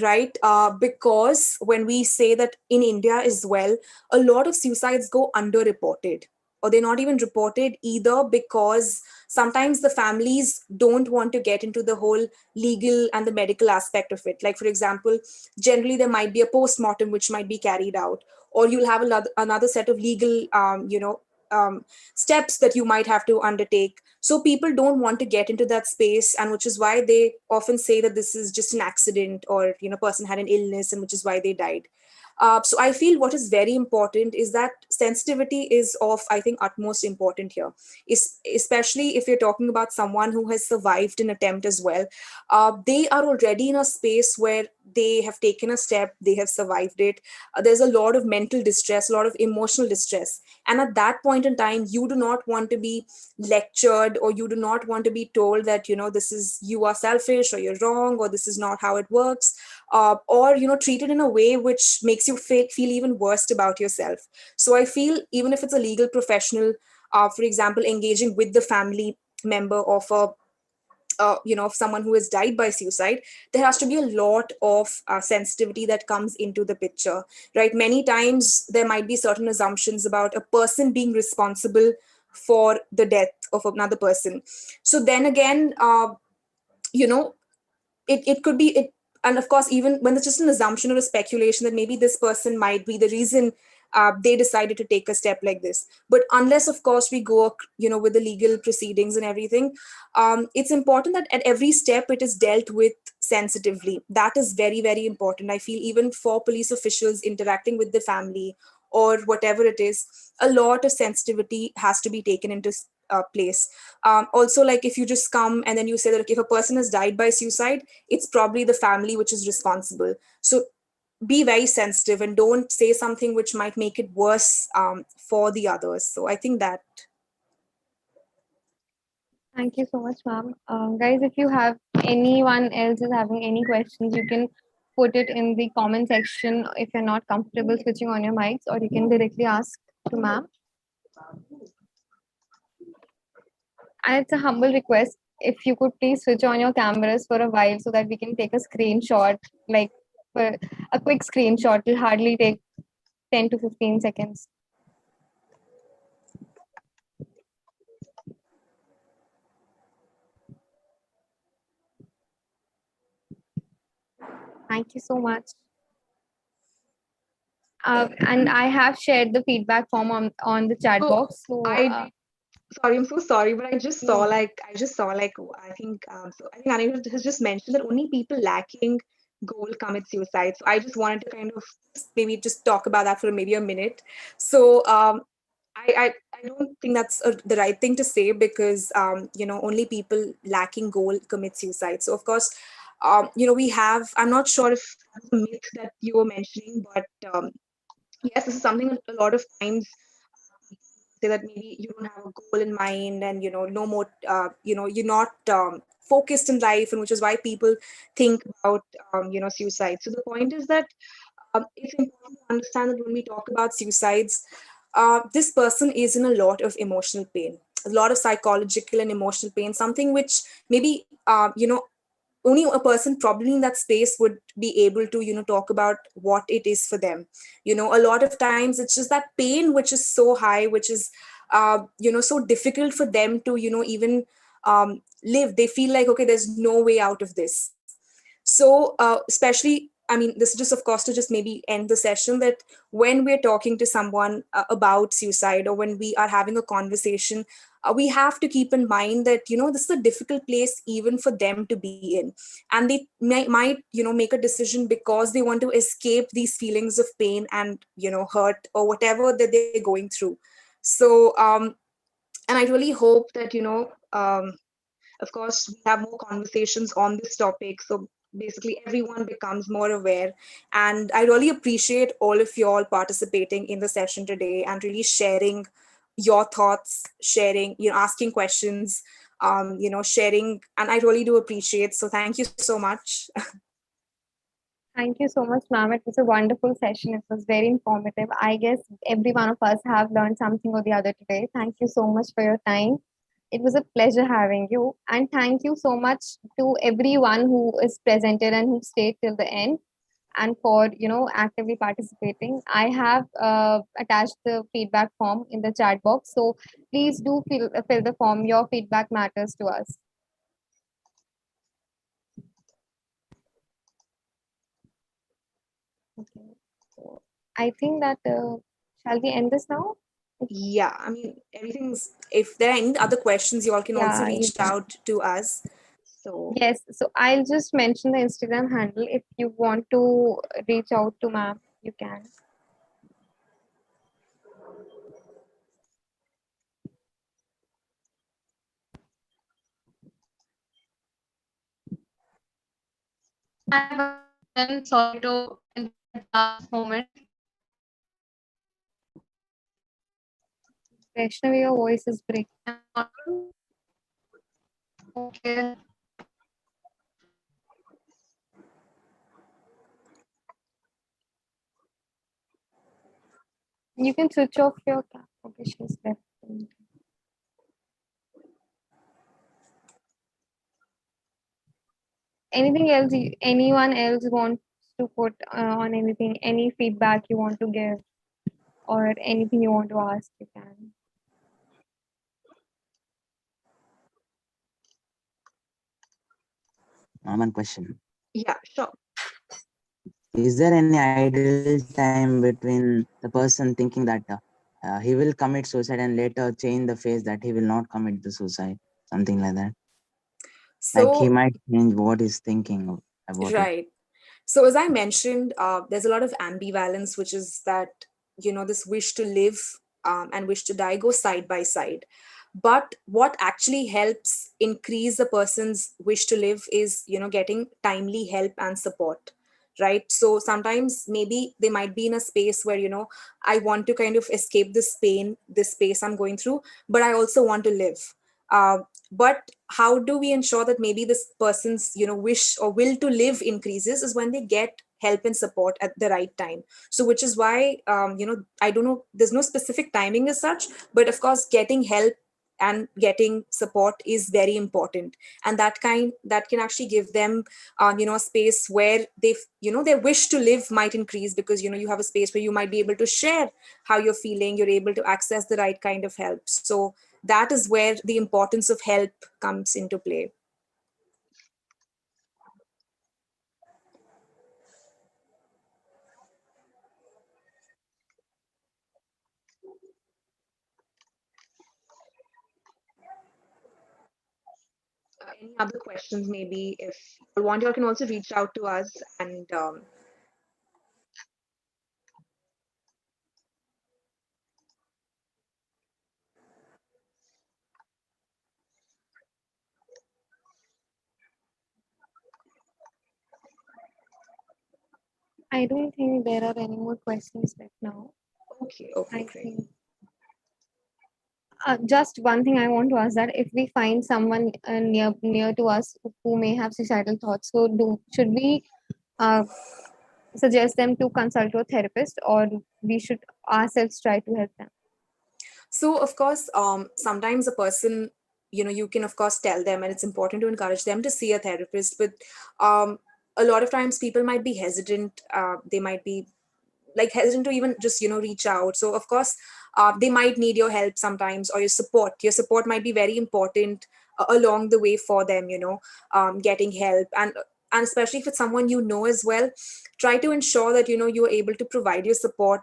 right? Because when we say that in India as well, a lot of suicides go underreported, or they're not even reported either, because sometimes the families don't want to get into the whole legal and the medical aspect of it. Like, for example, generally there might be a post-mortem which might be carried out, or you'll have another set of legal steps that you might have to undertake. So people don't want to get into that space, and which is why they often say that this is just an accident, or person had an illness and which is why they died. So I feel what is very important is that sensitivity is of, I think, utmost important here, especially if you're talking about someone who has survived an attempt as well. They are already in a space where they have taken a step, they have survived it. There's a lot of mental distress, a lot of emotional distress, and at that point in time, you do not want to be lectured, or you do not want to be told that this is, you are selfish, or you're wrong, or this is not how it works, or treated in a way which makes you feel even worse about yourself. So I feel even if it's a legal professional, for example, engaging with the family member of a of someone who has died by suicide, there has to be a lot of sensitivity that comes into the picture, right? Many times there might be certain assumptions about a person being responsible for the death of another person. So then again, you know it could be it. And of course, even when it's just an assumption or a speculation that maybe this person might be the reason they decided to take a step like this, but unless of course we go with the legal proceedings and everything, it's important that at every step it is dealt with sensitively. That is very, very important, I feel, even for police officials interacting with the family or whatever it is. A lot of sensitivity has to be taken into place. Also, like, if you just come and then you say that, okay, if a person has died by suicide, it's probably the family which is responsible. So be very sensitive and don't say something which might make it worse for the others. So I think that. Thank you so much, ma'am. Guys, if you have anyone else is having any questions, you can put it in the comment section if you're not comfortable switching on your mics, or you can directly ask to ma'am. And it's a humble request, if you could please switch on your cameras for a while so that we can take a screenshot, like for a quick screenshot. It'll hardly take 10 to 15 seconds. Thank you so much. And I have shared the feedback form on the chat box. So Sorry, I'm so sorry, but I just saw I think Anil has just mentioned that only people lacking goal commit suicide. So I just wanted to kind of maybe just talk about that for maybe a minute. So I don't think that's the right thing to say, because only people lacking goal commit suicide. So of course, we have, I'm not sure if that's a myth that you were mentioning, but yes, this is something a lot of times say, that maybe you don't have a goal in mind, and no more you're not focused in life, and which is why people think about suicide. So the point is that it's important to understand that when we talk about suicides, this person is in a lot of emotional pain, a lot of psychological and emotional pain, something which maybe only a person probably in that space would be able to talk about what it is for them. A lot of times it's just that pain which is so high, which is so difficult for them to even live. They feel like, okay, there's no way out of this. So especially, I mean, this is just, of course, to just maybe end the session, that when we're talking to someone about suicide, or when we are having a conversation, we have to keep in mind that this is a difficult place even for them to be in, and they might make a decision because they want to escape these feelings of pain and hurt, or whatever that they're going through. So and I really hope that of course, we have more conversations on this topic, so basically everyone becomes more aware. And I really appreciate all of you all participating in the session today and really sharing your thoughts, sharing, asking questions, sharing, and I really do appreciate. So thank you so much. Thank you so much, ma'am. It was a wonderful session. It was very informative. I guess every one of us have learned something or the other today. Thank you so much for your time. It was a pleasure having you. And thank you so much to everyone who is presented and who stayed till the end and for actively participating. I have attached the feedback form in the chat box. So please do fill the form. Your feedback matters to us. Okay. So I think that shall we end this now? Yeah, I mean, everything's, if there are any other questions, you all can also Yeah, you reach can. out to us. So, Yes. So I'll just mention the Instagram handle. If you want to reach out to ma'am, you can. I have one question. Sorry to interrupt at the last moment. Vaishnavi, your voice is breaking. Okay. You can switch off your camera. Okay, she's left. Anything else? Anyone else wants to put on anything? Any feedback you want to give, or anything you want to ask? You can. One question. yeah, sure. Is there any ideal time between the person thinking that he will commit suicide and later change the phase that he will not commit the suicide? Something like that. Like he So, might change what he's thinking about it. right. So, as I mentioned, there's a lot of ambivalence, which is that, this wish to live and wish to die go side by side. But what actually helps increase a person's wish to live is, getting timely help and support. Right. So sometimes maybe they might be in a space where, I want to kind of escape this pain, this space I'm going through, but I also want to live. But how do we ensure that maybe this person's wish or will to live increases is when they get help and support at the right time. So which is why I don't know, there's no specific timing as such, but of course getting help and getting support is very important, and that can actually give them a space where they their wish to live might increase, because you have a space where you might be able to share how you're feeling, you're able to access the right kind of help. So that is where the importance of help comes into play. Any other questions? Maybe if you want, you can also reach out to us. And I don't think there are any more questions left now. okay, okay, I great. think just one thing I want to ask, that if we find someone near to us who may have suicidal thoughts, so should we uh, suggest them to consult to a therapist, or we should ourselves try to help them? So of course, sometimes a person, you can of course tell them, and it's important to encourage them to see a therapist. But um, a lot of times people might be hesitant. They might be like hesitant to even just reach out. So of course, they might need your help sometimes, or your support might be very important along the way for them, getting help. And especially if it's someone as well, try to ensure that you're able to provide your support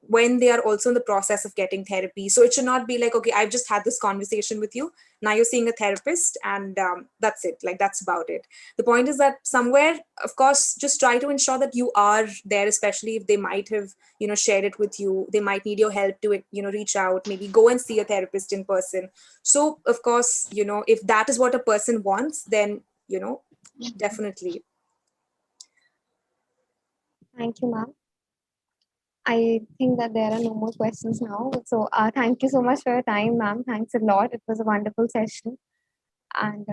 when they are also in the process of getting therapy. So it should not be like, okay, I've just had this conversation with you, now you're seeing a therapist, and that's it, like that's about it. The point is that somewhere, of course, just try to ensure that you are there, especially if they might have shared it with you. They might need your help to reach out, maybe go and see a therapist in person. So of course, if that is what a person wants, then definitely. Thank you, ma'am. I think that there are no more questions now. So thank you so much for your time, ma'am. Thanks a lot. It was a wonderful session. And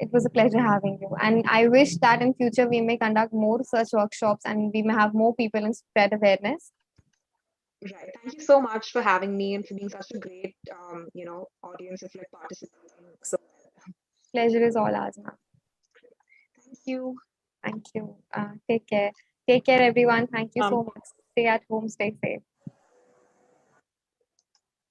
It was a pleasure having you. And I wish that in future we may conduct more such workshops and we may have more people and spread awareness. Right. Thank you so much for having me and for being such a great, audience of like participating. So Pleasure is all ours now. thank you. Thank you. Take care. Take care, everyone. Thank you so much. Stay at home. Stay safe.